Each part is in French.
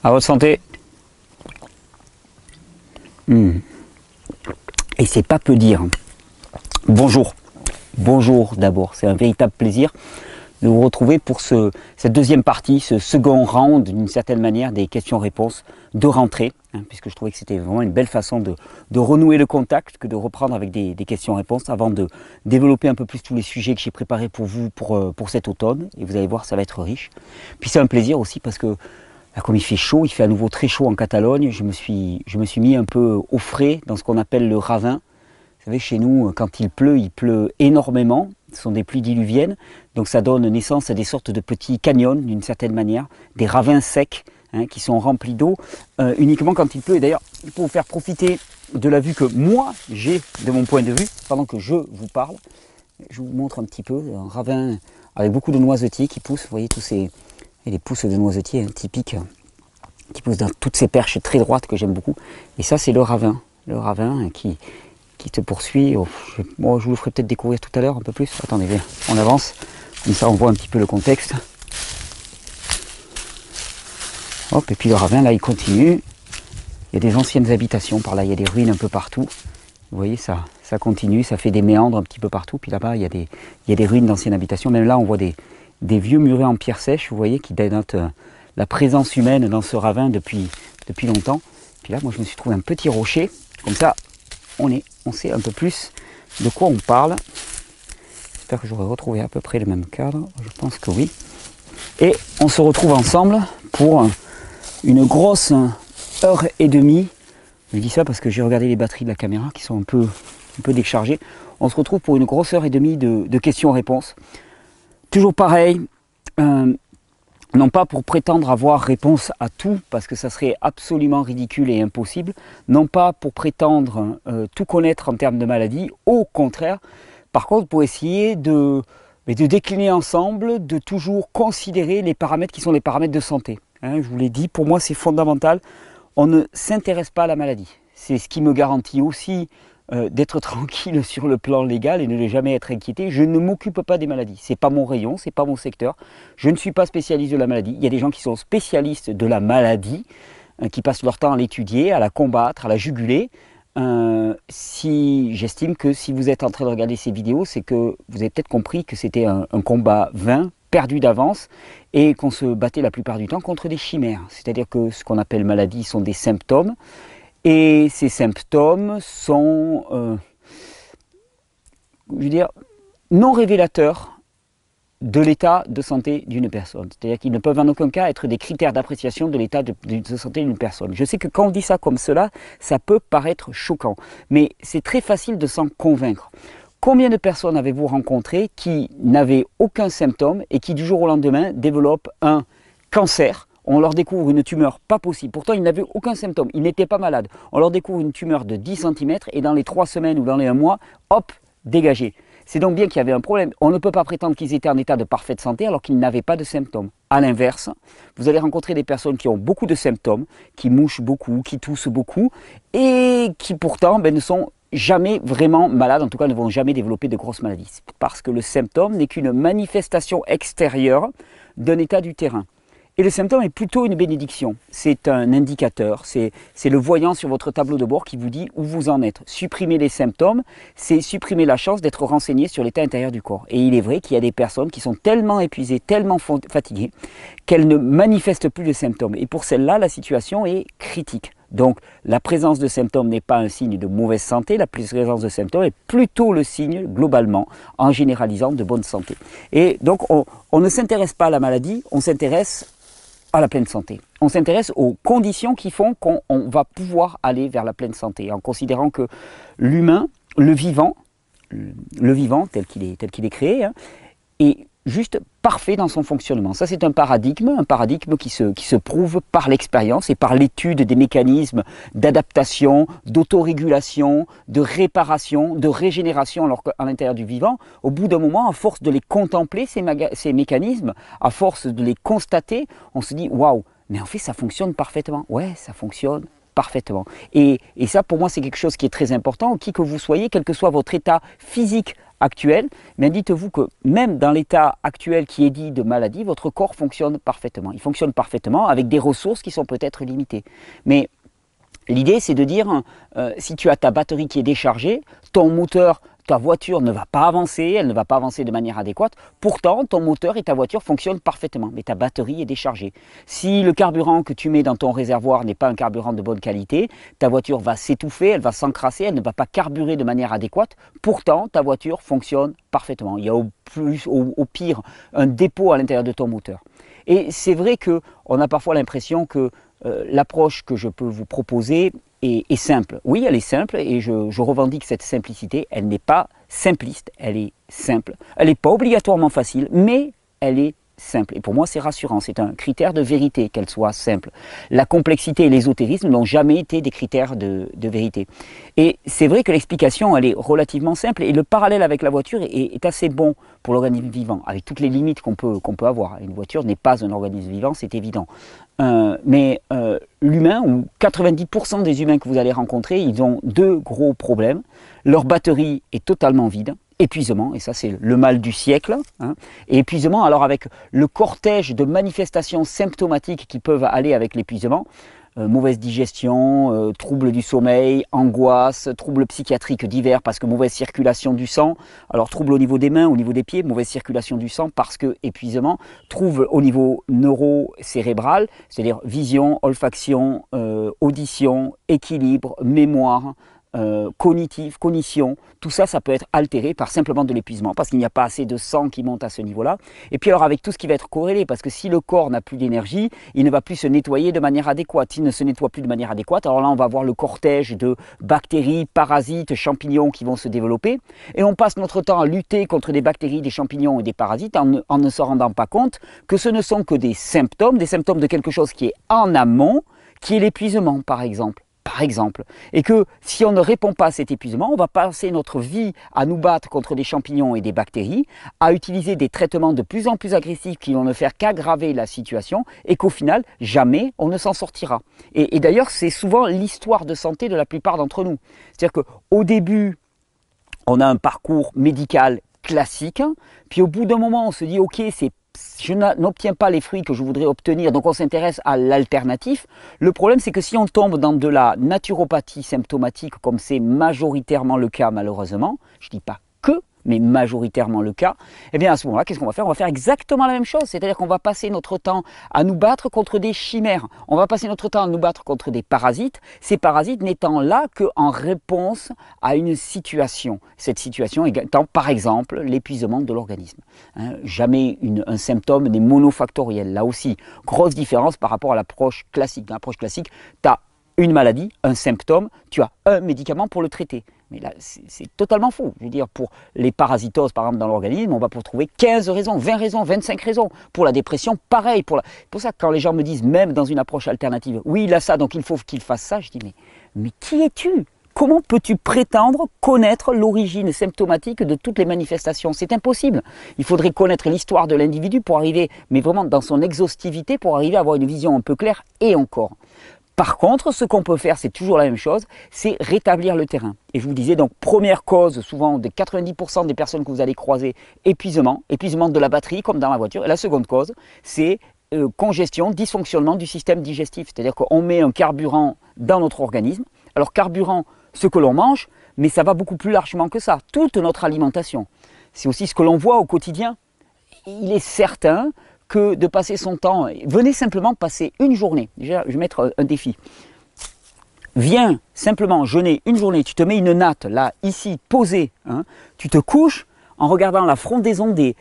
À votre santé. Et c'est pas peu dire. Bonjour. Bonjour d'abord. C'est un véritable plaisir de vous retrouver pour cette deuxième partie, ce second round d'une certaine manière des questions-réponses de rentrée, puisque je trouvais que c'était vraiment une belle façon de renouer le contact que de reprendre avec des questions-réponses avant de développer un peu plus tous les sujets que j'ai préparés pour vous pour cet automne. Et vous allez voir, ça va être riche. Puis c'est un plaisir aussi parce que comme il fait chaud, il fait à nouveau très chaud en Catalogne, je me suis mis un peu au frais dans ce qu'on appelle le ravin. Vous savez, chez nous, quand il pleut énormément. Ce sont des pluies diluviennes, donc ça donne naissance à des sortes de petits canyons d'une certaine manière, des ravins secs qui sont remplis d'eau uniquement quand il pleut. Et d'ailleurs, pour vous faire profiter de la vue que moi j'ai de mon point de vue, pendant que je vous parle, je vous montre un petit peu un ravin avec beaucoup de noisetiers qui poussent. Vous voyez tous ces les pousses de noisetiers typiques qui poussent dans toutes ces perches très droites que j'aime beaucoup. Et ça, c'est le ravin qui te poursuit. Oh, je vous le ferai peut-être découvrir tout à l'heure un peu plus. Attendez, on avance, comme ça on voit un petit peu le contexte. Hop, et puis le ravin là il continue. Il y a des anciennes habitations par là, il y a des ruines un peu partout. Vous voyez, ça continue, ça fait des méandres un petit peu partout. Puis là-bas il y a des ruines d'anciennes habitations. Même là on voit des vieux murets en pierre sèche, vous voyez, qui dénotent la présence humaine dans ce ravin depuis longtemps. Puis là moi je me suis trouvé un petit rocher, comme ça on sait un peu plus de quoi on parle. J'espère que j'aurai retrouvé à peu près le même cadre. Je pense que oui. Et on se retrouve ensemble pour une grosse heure et demie. Je dis ça parce que j'ai regardé les batteries de la caméra qui sont un peu déchargées. On se retrouve pour une grosse heure et demie de questions-réponses. Toujours pareil. Non pas pour prétendre avoir réponse à tout, parce que ça serait absolument ridicule et impossible, non pas pour prétendre tout connaître en termes de maladie, au contraire, par contre pour essayer de décliner ensemble, de toujours considérer les paramètres qui sont les paramètres de santé. Je vous l'ai dit, pour moi c'est fondamental, on ne s'intéresse pas à la maladie. C'est ce qui me garantit aussi d'être tranquille sur le plan légal et de ne jamais être inquiété. Je ne m'occupe pas des maladies, c'est pas mon rayon, c'est pas mon secteur. Je ne suis pas spécialiste de la maladie. Il y a des gens qui sont spécialistes de la maladie, qui passent leur temps à l'étudier, à la combattre, à la juguler. J'estime que si vous êtes en train de regarder ces vidéos, c'est que vous avez peut-être compris que c'était un combat vain, perdu d'avance, et qu'on se battait la plupart du temps contre des chimères. C'est-à-dire que ce qu'on appelle maladie sont des symptômes. Et ces symptômes sont, non révélateurs de l'état de santé d'une personne. C'est-à-dire qu'ils ne peuvent en aucun cas être des critères d'appréciation de l'état de santé d'une personne. Je sais que quand on dit ça comme cela, ça peut paraître choquant, mais c'est très facile de s'en convaincre. Combien de personnes avez-vous rencontré qui n'avaient aucun symptôme et qui du jour au lendemain développent un cancer ? On leur découvre une tumeur pas possible. Pourtant, ils n'avaient aucun symptôme. Ils n'étaient pas malades. On leur découvre une tumeur de 10 cm et dans les 3 semaines ou dans les 1 mois, hop, dégagé. C'est donc bien qu'il y avait un problème. On ne peut pas prétendre qu'ils étaient en état de parfaite santé alors qu'ils n'avaient pas de symptômes. A l'inverse, vous allez rencontrer des personnes qui ont beaucoup de symptômes, qui mouchent beaucoup, qui toussent beaucoup et qui pourtant ne sont jamais vraiment malades, en tout cas ne vont jamais développer de grosses maladies. Parce que le symptôme n'est qu'une manifestation extérieure d'un état du terrain. Et le symptôme est plutôt une bénédiction. C'est un indicateur, c'est le voyant sur votre tableau de bord qui vous dit où vous en êtes. Supprimer les symptômes, c'est supprimer la chance d'être renseigné sur l'état intérieur du corps. Et il est vrai qu'il y a des personnes qui sont tellement épuisées, tellement fatiguées, qu'elles ne manifestent plus de symptômes. Et pour celles-là, la situation est critique. Donc la présence de symptômes n'est pas un signe de mauvaise santé, la présence de symptômes est plutôt le signe, globalement, en généralisant, de bonne santé. Et donc on ne s'intéresse pas à la maladie, on s'intéresse à la pleine santé. On s'intéresse aux conditions qui font qu'on va pouvoir aller vers la pleine santé, en considérant que l'humain, le vivant tel qu'il est créé, est juste parfait dans son fonctionnement. Ça, c'est un paradigme qui se prouve par l'expérience et par l'étude des mécanismes d'adaptation, d'autorégulation, de réparation, de régénération à l'intérieur du vivant. Au bout d'un moment, à force de les contempler, ces mécanismes, à force de les constater, on se dit « Waouh, mais en fait, ça fonctionne parfaitement. » Ouais, ça fonctionne parfaitement. Et ça, pour moi, c'est quelque chose qui est très important. Qui que vous soyez, quel que soit votre état physique actuel, mais dites-vous que même dans l'état actuel qui est dit de maladie, votre corps fonctionne parfaitement. Il fonctionne parfaitement avec des ressources qui sont peut-être limitées. Mais l'idée, c'est de dire, si tu as ta batterie qui est déchargée, ton moteur, ta voiture ne va pas avancer, elle ne va pas avancer de manière adéquate. Pourtant, ton moteur et ta voiture fonctionnent parfaitement, mais ta batterie est déchargée. Si le carburant que tu mets dans ton réservoir n'est pas un carburant de bonne qualité, ta voiture va s'étouffer, elle va s'encrasser, elle ne va pas carburer de manière adéquate. Pourtant, ta voiture fonctionne parfaitement. Il y a au pire un dépôt à l'intérieur de ton moteur. Et c'est vrai qu'on a parfois l'impression que l'approche que je peux vous proposer est simple. Oui, elle est simple et je revendique cette simplicité. Elle n'est pas simpliste, elle est simple. Elle n'est pas obligatoirement facile, mais elle est simple. Et pour moi, c'est rassurant. C'est un critère de vérité qu'elle soit simple. La complexité et l'ésotérisme n'ont jamais été des critères de vérité. Et c'est vrai que l'explication, elle est relativement simple. Et le parallèle avec la voiture est assez bon pour l'organisme vivant, avec toutes les limites qu'on peut avoir. Une voiture n'est pas un organisme vivant, c'est évident. Mais l'humain, ou 90% des humains que vous allez rencontrer, ils ont deux gros problèmes. Leur batterie est totalement vide. Épuisement, et ça c'est le mal du siècle, hein. Et épuisement, alors avec le cortège de manifestations symptomatiques qui peuvent aller avec l'épuisement, mauvaise digestion, troubles du sommeil, angoisse, troubles psychiatriques divers parce que mauvaise circulation du sang, alors troubles au niveau des mains, au niveau des pieds, mauvaise circulation du sang parce que épuisement, troubles au niveau neuro-cérébral, c'est-à-dire vision, olfaction, audition, équilibre, mémoire, cognition, tout ça, ça peut être altéré par simplement de l'épuisement, parce qu'il n'y a pas assez de sang qui monte à ce niveau-là. Et puis alors avec tout ce qui va être corrélé, parce que si le corps n'a plus d'énergie, il ne va plus se nettoyer de manière adéquate. S'il ne se nettoie plus de manière adéquate, alors là on va avoir le cortège de bactéries, parasites, champignons qui vont se développer. Et on passe notre temps à lutter contre des bactéries, des champignons et des parasites en ne se rendant pas compte que ce ne sont que des symptômes de quelque chose qui est en amont, qui est l'épuisement par exemple. Et que si on ne répond pas à cet épuisement, on va passer notre vie à nous battre contre des champignons et des bactéries, à utiliser des traitements de plus en plus agressifs qui vont ne faire qu'aggraver la situation et qu'au final, jamais on ne s'en sortira. Et d'ailleurs, c'est souvent l'histoire de santé de la plupart d'entre nous. C'est-à-dire qu'au début, on a un parcours médical classique, puis au bout d'un moment, on se dit « ok, je n'obtiens pas les fruits que je voudrais obtenir, donc on s'intéresse à l'alternatif ». Le problème, c'est que si on tombe dans de la naturopathie symptomatique, comme c'est majoritairement le cas malheureusement, je ne dis pas que, mais majoritairement le cas, eh bien à ce moment-là, qu'est-ce qu'on va faire? On va faire exactement la même chose, c'est-à-dire qu'on va passer notre temps à nous battre contre des chimères, on va passer notre temps à nous battre contre des parasites, ces parasites n'étant là qu'en réponse à une situation, cette situation étant par exemple l'épuisement de l'organisme. Hein, jamais un symptôme n'est monofactoriel, là aussi, grosse différence par rapport à l'approche classique. Dans l'approche classique, tu as une maladie, un symptôme, tu as un médicament pour le traiter. Mais là, c'est totalement faux. Je veux dire, pour les parasitoses, par exemple, dans l'organisme, on va pouvoir trouver 15 raisons, 20 raisons, 25 raisons. Pour la dépression, pareil. Pour ça, quand les gens me disent, même dans une approche alternative, oui, il a ça, donc il faut qu'il fasse ça, je dis, mais qui es-tu? Comment peux-tu prétendre connaître l'origine symptomatique de toutes les manifestations? C'est impossible. Il faudrait connaître l'histoire de l'individu pour arriver, mais vraiment dans son exhaustivité, pour arriver à avoir une vision un peu claire et encore. Par contre, ce qu'on peut faire, c'est toujours la même chose, c'est rétablir le terrain. Et je vous disais, donc, première cause, souvent de 90% des personnes que vous allez croiser, épuisement de la batterie, comme dans la voiture. Et la seconde cause, c'est congestion, dysfonctionnement du système digestif. C'est-à-dire qu'on met un carburant dans notre organisme. Alors, carburant, ce que l'on mange, mais ça va beaucoup plus largement que ça. Toute notre alimentation. C'est aussi ce que l'on voit au quotidien. Il est certain que de passer son temps, venez simplement passer une journée, déjà je vais mettre un défi, viens simplement jeûner une journée, tu te mets une natte là, ici, posée, hein, tu te couches en regardant la frondaison des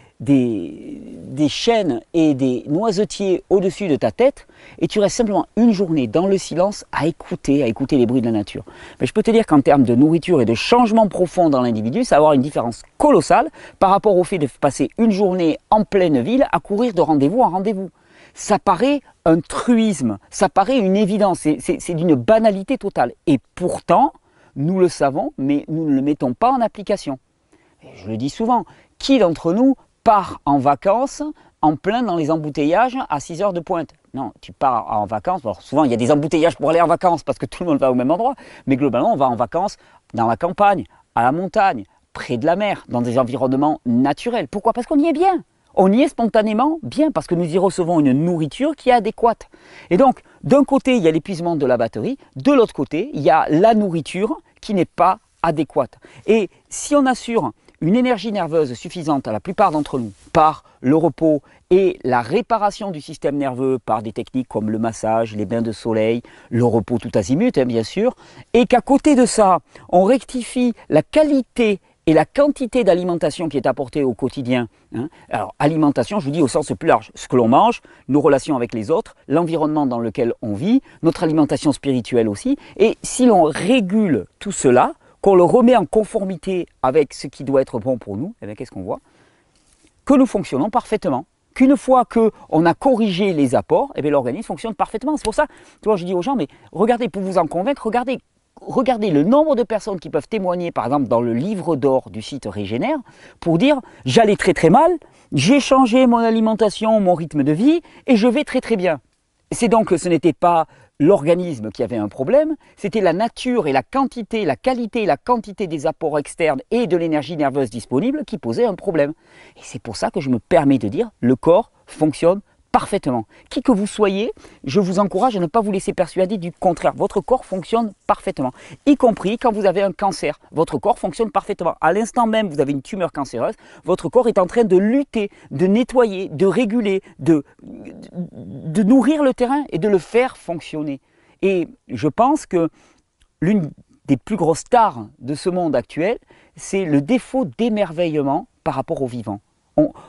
chênes et des noisetiers au-dessus de ta tête et tu restes simplement une journée dans le silence à écouter les bruits de la nature. Mais je peux te dire qu'en termes de nourriture et de changement profond dans l'individu, ça va avoir une différence colossale par rapport au fait de passer une journée en pleine ville à courir de rendez-vous en rendez-vous. Ça paraît un truisme, ça paraît une évidence, c'est d'une banalité totale. Et pourtant, nous le savons, mais nous ne le mettons pas en application. Et je le dis souvent, qui d'entre nous part en vacances en plein dans les embouteillages à 6 heures de pointe? Non, tu pars en vacances, alors souvent il y a des embouteillages pour aller en vacances parce que tout le monde va au même endroit, mais globalement on va en vacances dans la campagne, à la montagne, près de la mer, dans des environnements naturels. Pourquoi? Parce qu'on y est bien. On y est spontanément bien, parce que nous y recevons une nourriture qui est adéquate. Et donc, d'un côté, il y a l'épuisement de la batterie, de l'autre côté, il y a la nourriture qui n'est pas adéquate. Et si on assure une énergie nerveuse suffisante à la plupart d'entre nous, par le repos et la réparation du système nerveux par des techniques comme le massage, les bains de soleil, le repos tout azimut, hein, bien sûr, et qu'à côté de ça, on rectifie la qualité et la quantité d'alimentation qui est apportée au quotidien, hein. Alors alimentation, je vous dis au sens le plus large, ce que l'on mange, nos relations avec les autres, l'environnement dans lequel on vit, notre alimentation spirituelle aussi, et si l'on régule tout cela, qu'on le remet en conformité avec ce qui doit être bon pour nous, eh bien qu'est-ce qu'on voit? Que nous fonctionnons parfaitement. Qu'une fois qu'on a corrigé les apports, eh bien l'organisme fonctionne parfaitement. C'est pour ça, tu vois, je dis aux gens, mais regardez, pour vous en convaincre, regardez le nombre de personnes qui peuvent témoigner, par exemple, dans le livre d'or du site Régénère, pour dire « j'allais très très mal, j'ai changé mon alimentation, mon rythme de vie, et je vais très très bien ». C'est donc que ce n'était pas l'organisme qui avait un problème, c'était la nature et la quantité, la qualité et la quantité des apports externes et de l'énergie nerveuse disponible qui posaient un problème. Et c'est pour ça que je me permets de dire « le corps fonctionne parfaitement. Qui que vous soyez, je vous encourage à ne pas vous laisser persuader du contraire. Votre corps fonctionne parfaitement, y compris quand vous avez un cancer. Votre corps fonctionne parfaitement. À l'instant même, vous avez une tumeur cancéreuse, votre corps est en train de lutter, de nettoyer, de réguler, de nourrir le terrain et de le faire fonctionner. Et je pense que l'une des plus grosses stars de ce monde actuel, c'est le défaut d'émerveillement par rapport au vivant.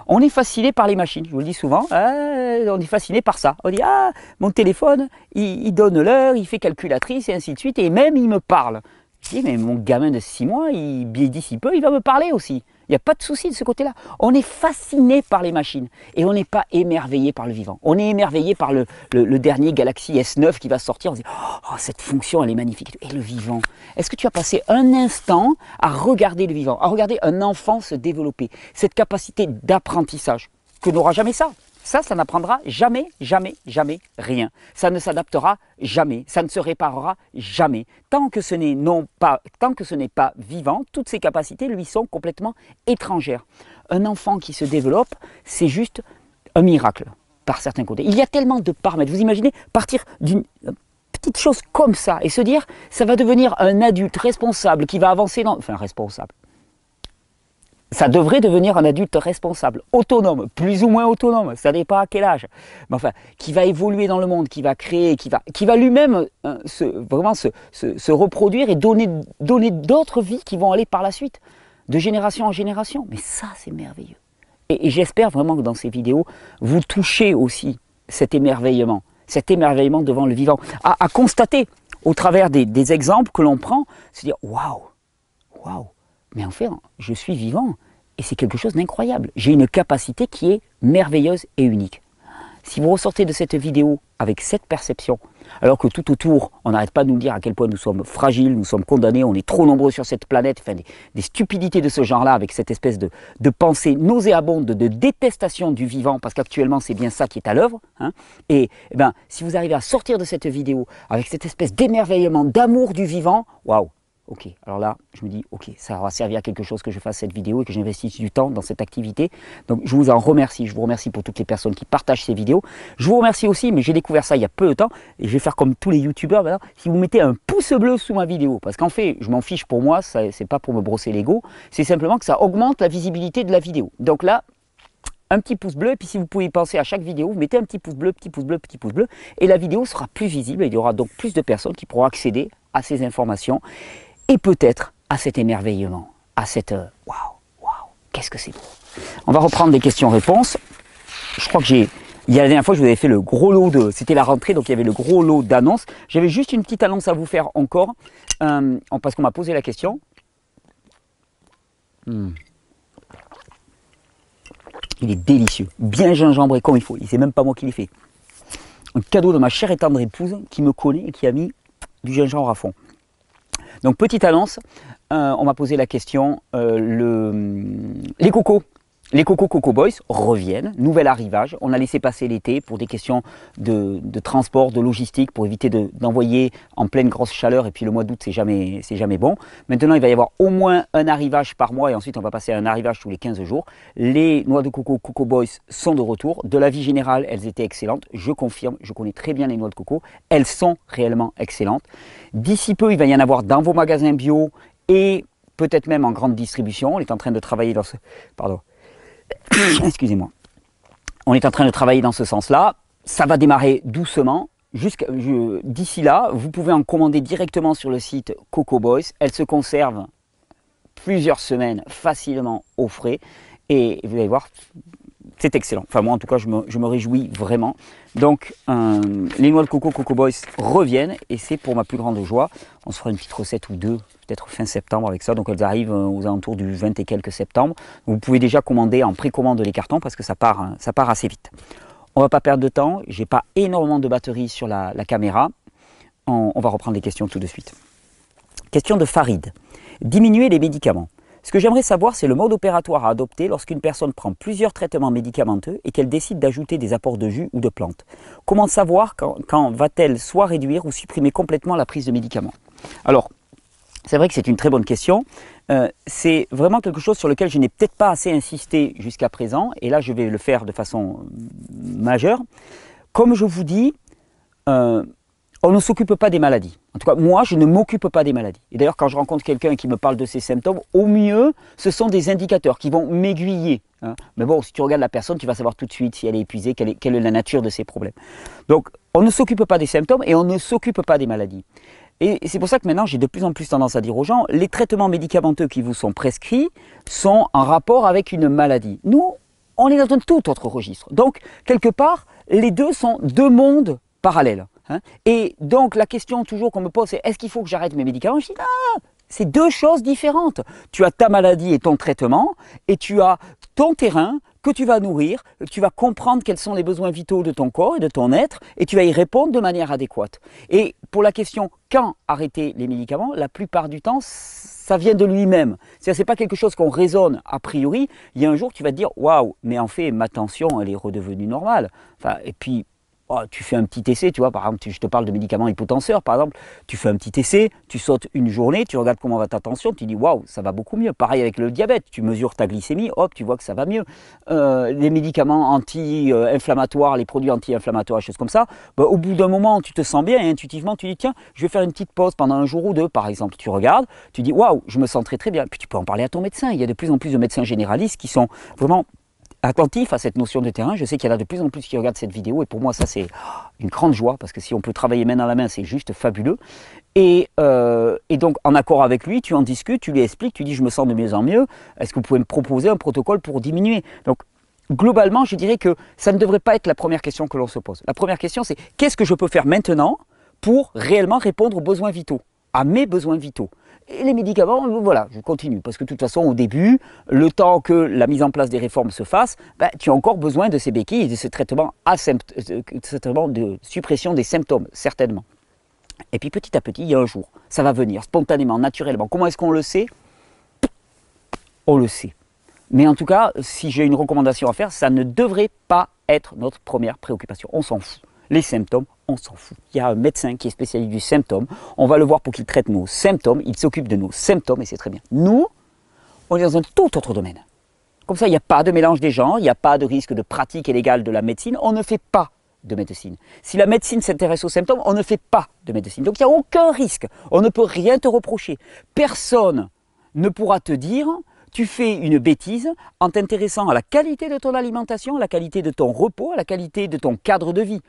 On est fasciné par les machines, je vous le dis souvent, on est fasciné par ça. On dit, ah, mon téléphone, il donne l'heure, il fait calculatrice et ainsi de suite, et même il me parle. Je dis, mais mon gamin de 6 mois, d'ici peu, il va me parler aussi. Il n'y a pas de souci de ce côté-là. On est fasciné par les machines et on n'est pas émerveillé par le vivant. On est émerveillé par le dernier Galaxy S9 qui va sortir. On se dit, oh, cette fonction, elle est magnifique. Et le vivant, est-ce que tu as passé un instant à regarder le vivant, à regarder un enfant se développer, cette capacité d'apprentissage que n'aura jamais ça? Ça n'apprendra jamais, jamais, jamais rien. Ça ne s'adaptera jamais, ça ne se réparera jamais. Tant que ce n'est pas vivant, toutes ces capacités lui sont complètement étrangères. Un enfant qui se développe, c'est juste un miracle, par certains côtés. Il y a tellement de paramètres. Vous imaginez partir d'une petite chose comme ça et se dire, ça va devenir un adulte responsable qui va avancer dans... Enfin, responsable. Ça devrait devenir un adulte responsable, autonome, plus ou moins autonome, ça dépend à quel âge, mais enfin, qui va évoluer dans le monde, qui va créer, qui va lui-même vraiment se reproduire et donner d'autres vies qui vont aller par la suite, de génération en génération. Mais ça, c'est merveilleux. Et j'espère vraiment que dans ces vidéos, vous touchez aussi cet émerveillement devant le vivant, à constater au travers des exemples que l'on prend, se dire, waouh, waouh. Mais en fait, je suis vivant et c'est quelque chose d'incroyable. J'ai une capacité qui est merveilleuse et unique. Si vous ressortez de cette vidéo avec cette perception, alors que tout autour, on n'arrête pas de nous dire à quel point nous sommes fragiles, nous sommes condamnés, on est trop nombreux sur cette planète, enfin des stupidités de ce genre-là, avec cette espèce de pensée nauséabonde, de détestation du vivant, parce qu'actuellement c'est bien ça qui est à l'œuvre. Hein. Et ben, si vous arrivez à sortir de cette vidéo avec cette espèce d'émerveillement, d'amour du vivant, waouh! Ok, alors là, je me dis, ok, ça aura servi à quelque chose que je fasse cette vidéo et que j'investisse du temps dans cette activité. Donc, je vous en remercie. Je vous remercie pour toutes les personnes qui partagent ces vidéos. Je vous remercie aussi, mais j'ai découvert ça il y a peu de temps, et je vais faire comme tous les youtubeurs maintenant, si vous mettez un pouce bleu sous ma vidéo, parce qu'en fait, je m'en fiche pour moi, c'est pas pour me brosser l'ego, c'est simplement que ça augmente la visibilité de la vidéo. Donc là, un petit pouce bleu, et puis si vous pouvez y penser à chaque vidéo, vous mettez un petit pouce bleu, petit pouce bleu, petit pouce bleu, et la vidéo sera plus visible, et il y aura donc plus de personnes qui pourront accéder à ces informations, et peut-être à cet émerveillement, à cette waouh, waouh, qu'est-ce que c'est beau. On va reprendre des questions-réponses. Je crois que il y a la dernière fois, je vous avais fait le gros lot c'était la rentrée, donc il y avait le gros lot d'annonces. J'avais juste une petite annonce à vous faire encore, parce qu'on m'a posé la question. Il est délicieux, bien gingembré comme il faut. C'est même pas moi qui l'ai fait. Un cadeau de ma chère et tendre épouse qui me connaît et qui a mis du gingembre à fond. Donc petite annonce, on m'a posé la question, les cocos, Les Coco Boys reviennent, nouvel arrivage. On a laissé passer l'été pour des questions de transport, de logistique, pour éviter d'envoyer en pleine grosse chaleur. Et puis le mois d'août, c'est jamais bon. Maintenant, il va y avoir au moins un arrivage par mois et ensuite, on va passer à un arrivage tous les 15 jours. Les noix de Coco Boys sont de retour. De l'avis général, elles étaient excellentes. Je confirme, je connais très bien les noix de coco. Elles sont réellement excellentes. D'ici peu, il va y en avoir dans vos magasins bio et peut-être même en grande distribution. On est en train de travailler dans ce... Pardon. Excusez-moi. On est en train de travailler dans ce sens-là. Ça va démarrer doucement. D'ici là, vous pouvez en commander directement sur le site Coco Boys. Elles se conservent plusieurs semaines facilement au frais. Et vous allez voir, c'est excellent. Enfin, moi, en tout cas, je me réjouis vraiment. Donc, les noix de Coco Boys reviennent et c'est pour ma plus grande joie. On se fera une petite recette ou deux, peut-être fin septembre avec ça. Donc, elles arrivent aux alentours du 20 et quelques septembre. Vous pouvez déjà commander en précommande les cartons parce que ça part assez vite. On ne va pas perdre de temps. Je n'ai pas énormément de batterie sur la caméra. On va reprendre les questions tout de suite. Question de Farid. Diminuer les médicaments. Ce que j'aimerais savoir, c'est le mode opératoire à adopter lorsqu'une personne prend plusieurs traitements médicamenteux et qu'elle décide d'ajouter des apports de jus ou de plantes. Comment savoir quand va-t-elle soit réduire ou supprimer complètement la prise de médicaments? Alors, c'est vrai que c'est une très bonne question. C'est vraiment quelque chose sur lequel je n'ai peut-être pas assez insisté jusqu'à présent. Et là, je vais le faire de façon majeure. Comme je vous dis, on ne s'occupe pas des maladies. En tout cas, moi, je ne m'occupe pas des maladies. Et d'ailleurs, quand je rencontre quelqu'un qui me parle de ses symptômes, au mieux, ce sont des indicateurs qui vont m'aiguiller. Hein. Mais bon, si tu regardes la personne, tu vas savoir tout de suite si elle est épuisée, quelle est la nature de ses problèmes. Donc, on ne s'occupe pas des symptômes et on ne s'occupe pas des maladies. Et c'est pour ça que maintenant, j'ai de plus en plus tendance à dire aux gens, les traitements médicamenteux qui vous sont prescrits sont en rapport avec une maladie. Nous, on est dans un tout autre registre. Donc, quelque part, les deux sont deux mondes parallèles. Hein. Et donc la question toujours qu'on me pose, c'est est-ce qu'il faut que j'arrête mes médicaments? Je dis non, c'est deux choses différentes. Tu as ta maladie et ton traitement, et tu as ton terrain que tu vas nourrir, que tu vas comprendre quels sont les besoins vitaux de ton corps et de ton être, et tu vas y répondre de manière adéquate. Et pour la question quand arrêter les médicaments, la plupart du temps, ça vient de lui-même. C'est-à-dire, c'est pas quelque chose qu'on raisonne a priori. Il y a un jour, tu vas te dire waouh, mais en fait, ma tension, elle est redevenue normale. Enfin, et puis, oh, tu fais un petit essai, tu vois, par exemple, je te parle de médicaments hypotenseurs, par exemple, tu fais un petit essai, tu sautes une journée, tu regardes comment va ta tension, tu dis waouh, ça va beaucoup mieux. Pareil avec le diabète, tu mesures ta glycémie, hop, tu vois que ça va mieux. Les médicaments anti-inflammatoires, les produits anti-inflammatoires, choses comme ça, bah, au bout d'un moment, tu te sens bien et intuitivement, tu dis tiens, je vais faire une petite pause pendant un jour ou deux, par exemple. Tu regardes, tu dis waouh, je me sens très très bien. Puis tu peux en parler à ton médecin. Il y a de plus en plus de médecins généralistes qui sont vraiment attentif à cette notion de terrain. Je sais qu'il y en a de plus en plus qui regardent cette vidéo et pour moi ça c'est une grande joie parce que si on peut travailler main dans la main c'est juste fabuleux et donc en accord avec lui tu en discutes, tu lui expliques, tu dis je me sens de mieux en mieux, est-ce que vous pouvez me proposer un protocole pour diminuer? Donc globalement je dirais que ça ne devrait pas être la première question que l'on se pose. La première question c'est qu'est-ce que je peux faire maintenant pour réellement répondre aux besoins vitaux, à mes besoins vitaux? Et les médicaments, voilà, je continue. Parce que de toute façon, au début, le temps que la mise en place des réformes se fasse, ben, tu as encore besoin de ces béquilles et de ce traitement de suppression des symptômes, certainement. Et puis petit à petit, il y a un jour, ça va venir, spontanément, naturellement. Comment est-ce qu'on le sait? On le sait. Mais en tout cas, si j'ai une recommandation à faire, ça ne devrait pas être notre première préoccupation. On s'en fout. Les symptômes, on s'en fout. Il y a un médecin qui est spécialiste du symptôme. On va le voir pour qu'il traite nos symptômes. Il s'occupe de nos symptômes et c'est très bien. Nous, on est dans un tout autre domaine. Comme ça, il n'y a pas de mélange des genres, il n'y a pas de risque de pratique illégale de la médecine. On ne fait pas de médecine. Si la médecine s'intéresse aux symptômes, on ne fait pas de médecine. Donc il n'y a aucun risque. On ne peut rien te reprocher. Personne ne pourra te dire tu fais une bêtise en t'intéressant à la qualité de ton alimentation, à la qualité de ton repos, à la qualité de ton cadre de vie.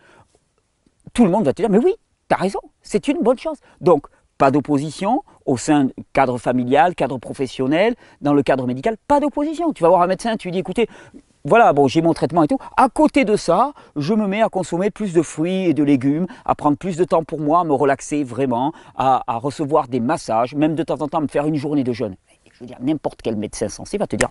Tout le monde va te dire, mais oui, tu as raison, c'est une bonne chose. Donc, pas d'opposition au sein du cadre familial, cadre professionnel, dans le cadre médical, pas d'opposition. Tu vas voir un médecin, tu lui dis, écoutez, voilà, bon, j'ai mon traitement et tout. À côté de ça, je me mets à consommer plus de fruits et de légumes, à prendre plus de temps pour moi, à me relaxer vraiment, à recevoir des massages, même de temps en temps, me faire une journée de jeûne. Je veux dire, n'importe quel médecin sensé va te dire,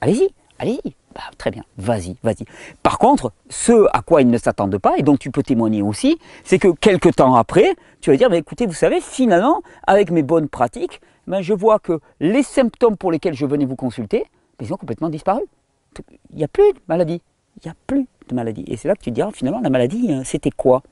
allez-y, allez-y. Bah, très bien, vas-y, vas-y. Par contre, ce à quoi ils ne s'attendent pas, et dont tu peux témoigner aussi, c'est que quelques temps après, tu vas dire, bah, écoutez, vous savez, finalement, avec mes bonnes pratiques, ben, je vois que les symptômes pour lesquels je venais vous consulter, ils ont complètement disparu. il n'y a plus de maladie. Il n'y a plus de maladie. Et c'est là que tu te dis, ah, finalement, la maladie, c'était quoi?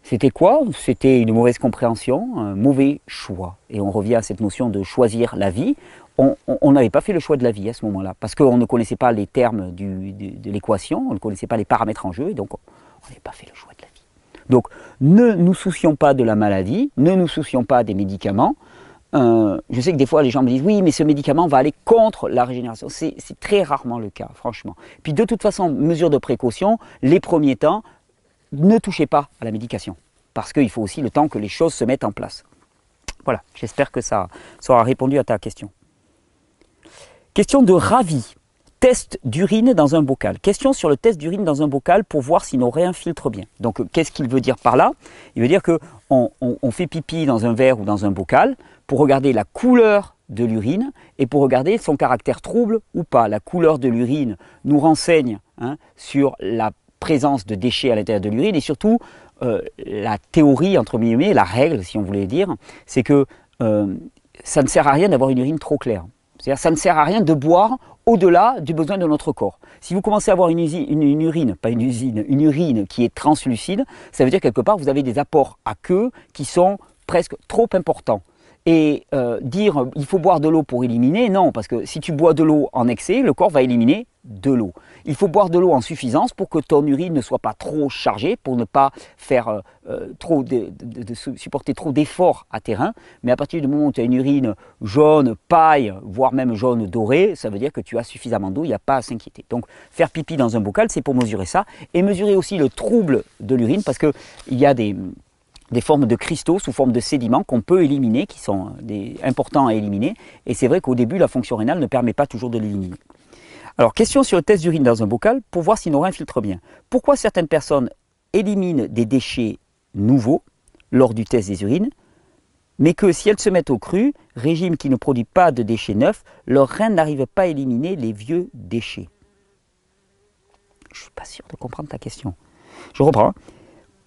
C'était quoi? C'était une mauvaise compréhension, un mauvais choix. Et on revient à cette notion de choisir la vie. On n'avait pas fait le choix de la vie à ce moment-là, parce qu'on ne connaissait pas les termes de l'équation, on ne connaissait pas les paramètres en jeu, et donc on n'avait pas fait le choix de la vie. Donc ne nous soucions pas de la maladie, ne nous soucions pas des médicaments. Je sais que des fois les gens me disent oui mais ce médicament va aller contre la régénération, c'est très rarement le cas franchement. Puis de toute façon, mesure de précaution, les premiers temps, ne touchez pas à la médication, parce qu'il faut aussi le temps que les choses se mettent en place. Voilà, j'espère que ça aura répondu à ta question. Question de Ravi. Test d'urine dans un bocal. Question sur le test d'urine dans un bocal pour voir si nos reins filtrent bien. Donc, qu'est-ce qu'il veut dire par là? Il veut dire qu'on fait pipi dans un verre ou dans un bocal pour regarder la couleur de l'urine et pour regarder son caractère trouble ou pas. La couleur de l'urine nous renseigne sur la présence de déchets à l'intérieur de l'urine et surtout, la théorie, entre guillemets, la règle, si on voulait dire, c'est que ça ne sert à rien d'avoir une urine trop claire. C'est-à-dire ça ne sert à rien de boire au-delà du besoin de notre corps. Si vous commencez à avoir une urine qui est translucide, ça veut dire quelque part vous avez des apports à queue qui sont presque trop importants. Et dire il faut boire de l'eau pour éliminer, non, parce que si tu bois de l'eau en excès, le corps va éliminer de l'eau. Il faut boire de l'eau en suffisance pour que ton urine ne soit pas trop chargée, pour ne pas faire supporter trop d'efforts à tes reins. Mais à partir du moment où tu as une urine jaune, paille, voire même jaune doré, ça veut dire que tu as suffisamment d'eau, il n'y a pas à s'inquiéter. Donc faire pipi dans un bocal, c'est pour mesurer ça. Et mesurer aussi le trouble de l'urine, parce qu'il y a des formes de cristaux sous forme de sédiments qu'on peut éliminer, qui sont importants à éliminer. Et c'est vrai qu'au début, la fonction rénale ne permet pas toujours de l'éliminer. Alors, question sur le test d'urine dans un bocal pour voir si nos reins filtrent bien. Pourquoi certaines personnes éliminent des déchets nouveaux lors du test des urines, mais que si elles se mettent au cru, régime qui ne produit pas de déchets neufs, leurs reins n'arrivent pas à éliminer les vieux déchets? Je ne suis pas sûr de comprendre ta question. Je reprends.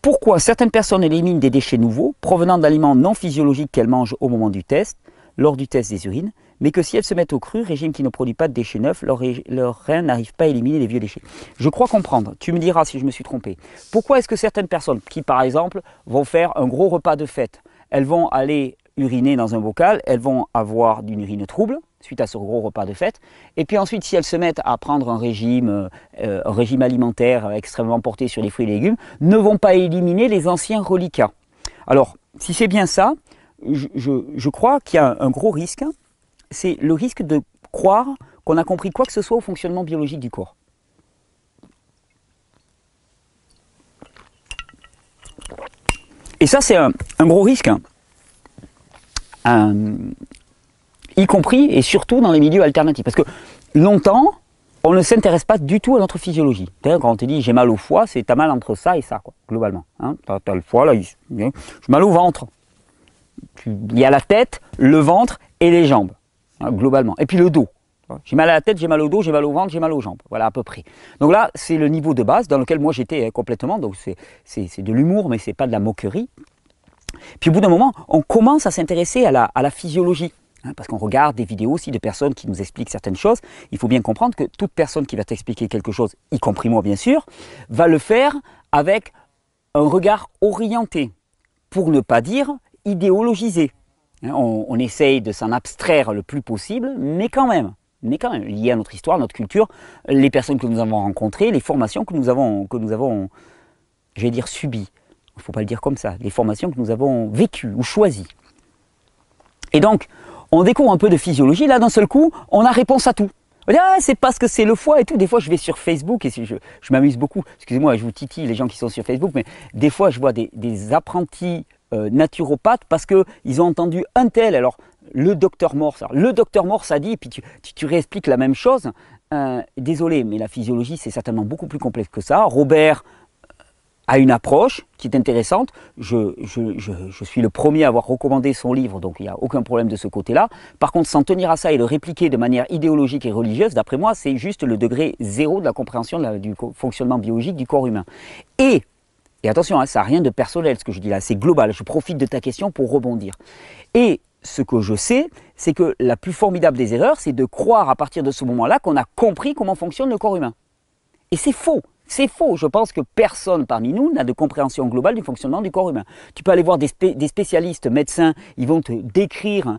Pourquoi certaines personnes éliminent des déchets nouveaux provenant d'aliments non physiologiques qu'elles mangent au moment du test, lors du test des urines, mais que si elles se mettent au cru, régime qui ne produit pas de déchets neufs, leurs reins n'arrivent pas à éliminer les vieux déchets? Je crois comprendre, tu me diras si je me suis trompé. Pourquoi est-ce que certaines personnes qui, par exemple, vont faire un gros repas de fête, elles vont aller uriner dans un bocal, elles vont avoir une urine trouble, suite à ce gros repas de fête, et puis ensuite si elles se mettent à prendre un régime alimentaire extrêmement porté sur les fruits et légumes, ne vont pas éliminer les anciens reliquats. Alors, si c'est bien ça, je crois qu'il y a un gros risque, c'est le risque de croire qu'on a compris quoi que ce soit au fonctionnement biologique du corps. Et ça, c'est un gros risque, y compris et surtout dans les milieux alternatifs. Parce que longtemps, on ne s'intéresse pas du tout à notre physiologie. Quand on te dit j'ai mal au foie, c'est t'as mal entre ça et ça, quoi, globalement. Hein, t'as le foie, là, j'ai mal au ventre. Il y a la tête, le ventre et les jambes, hein, globalement. Et puis le dos. J'ai mal à la tête, j'ai mal au dos, j'ai mal au ventre, j'ai mal aux jambes. Voilà, à peu près. Donc là, c'est le niveau de base dans lequel moi j'étais complètement. Donc c'est de l'humour, mais c'est pas de la moquerie. Puis au bout d'un moment, on commence à s'intéresser à la physiologie. Hein, parce qu'on regarde des vidéos aussi de personnes qui nous expliquent certaines choses. Il faut bien comprendre que toute personne qui va t'expliquer quelque chose, y compris moi bien sûr, va le faire avec un regard orienté, pour ne pas dire idéologisé. Hein, on essaye de s'en abstraire le plus possible, mais quand même, lié à notre histoire, notre culture, les personnes que nous avons rencontrées, les formations que nous avons je vais dire subies. Il ne faut pas le dire comme ça, les formations que nous avons vécues ou choisies. Et donc, on découvre un peu de physiologie, là d'un seul coup, on a réponse à tout. On dit, ah, c'est parce que c'est le foie et tout. Des fois, je vais sur Facebook et je m'amuse beaucoup. Excusez-moi, je vous titille les gens qui sont sur Facebook, mais des fois, je vois des apprentis naturopathes parce qu'ils ont entendu un tel. Alors, le docteur Morse. Alors, le docteur Morse a dit, et puis tu réexpliques la même chose. Désolé, mais la physiologie, c'est certainement beaucoup plus complexe que ça. Robert a une approche qui est intéressante. Je suis le premier à avoir recommandé son livre, donc il n'y a aucun problème de ce côté-là. Par contre, s'en tenir à ça et le répliquer de manière idéologique et religieuse, d'après moi, c'est juste le degré zéro de la compréhension du fonctionnement biologique du corps humain. Et attention, hein, ça n'a rien de personnel ce que je dis là, c'est global. Je profite de ta question pour rebondir. Et ce que je sais, c'est que la plus formidable des erreurs, c'est de croire à partir de ce moment-là qu'on a compris comment fonctionne le corps humain. Et c'est faux. C'est faux. Je pense que personne parmi nous n'a de compréhension globale du fonctionnement du corps humain. Tu peux aller voir des spécialistes médecins, ils vont te décrire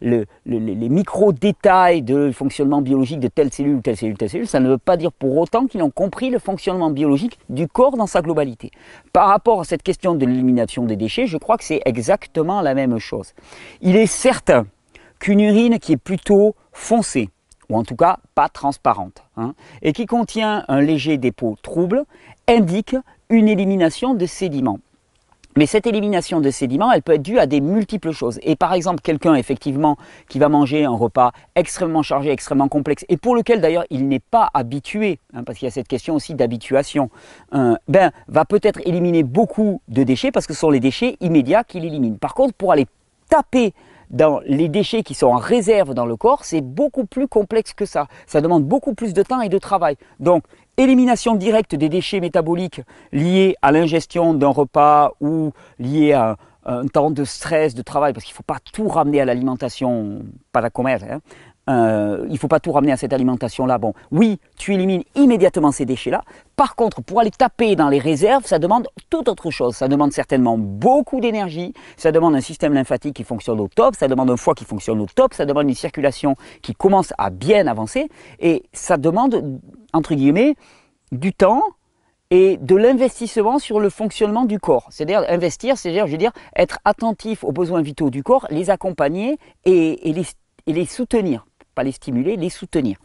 les micro-détails du fonctionnement biologique de telle cellule, telle cellule, telle cellule. Ça ne veut pas dire pour autant qu'ils ont compris le fonctionnement biologique du corps dans sa globalité. Par rapport à cette question de l'élimination des déchets, je crois que c'est exactement la même chose. Il est certain qu'une urine qui est plutôt foncée, ou en tout cas pas transparente, et qui contient un léger dépôt trouble, indique une élimination de sédiments. Mais cette élimination de sédiments, elle peut être due à des multiples choses. Et par exemple, quelqu'un effectivement qui va manger un repas extrêmement chargé, extrêmement complexe, et pour lequel d'ailleurs il n'est pas habitué, parce qu'il y a cette question aussi d'habituation, va peut-être éliminer beaucoup de déchets parce que ce sont les déchets immédiats qu'il élimine. Par contre, pour aller taper dans les déchets qui sont en réserve dans le corps, c'est beaucoup plus complexe que ça. Ça demande beaucoup plus de temps et de travail. Donc, élimination directe des déchets métaboliques liés à l'ingestion d'un repas ou liés à un temps de stress, de travail, parce qu'il ne faut pas tout ramener à l'alimentation, pas la commerce, il ne faut pas tout ramener à cette alimentation-là. Bon, oui, tu élimines immédiatement ces déchets-là. Par contre, pour aller taper dans les réserves, ça demande tout autre chose. Ça demande certainement beaucoup d'énergie, ça demande un système lymphatique qui fonctionne au top, ça demande un foie qui fonctionne au top, ça demande une circulation qui commence à bien avancer, et ça demande, entre guillemets, du temps et de l'investissement sur le fonctionnement du corps. C'est-à-dire investir, c'est-à-dire, je veux dire, être attentif aux besoins vitaux du corps, les accompagner et les soutenir. Pas les stimuler, les soutenir.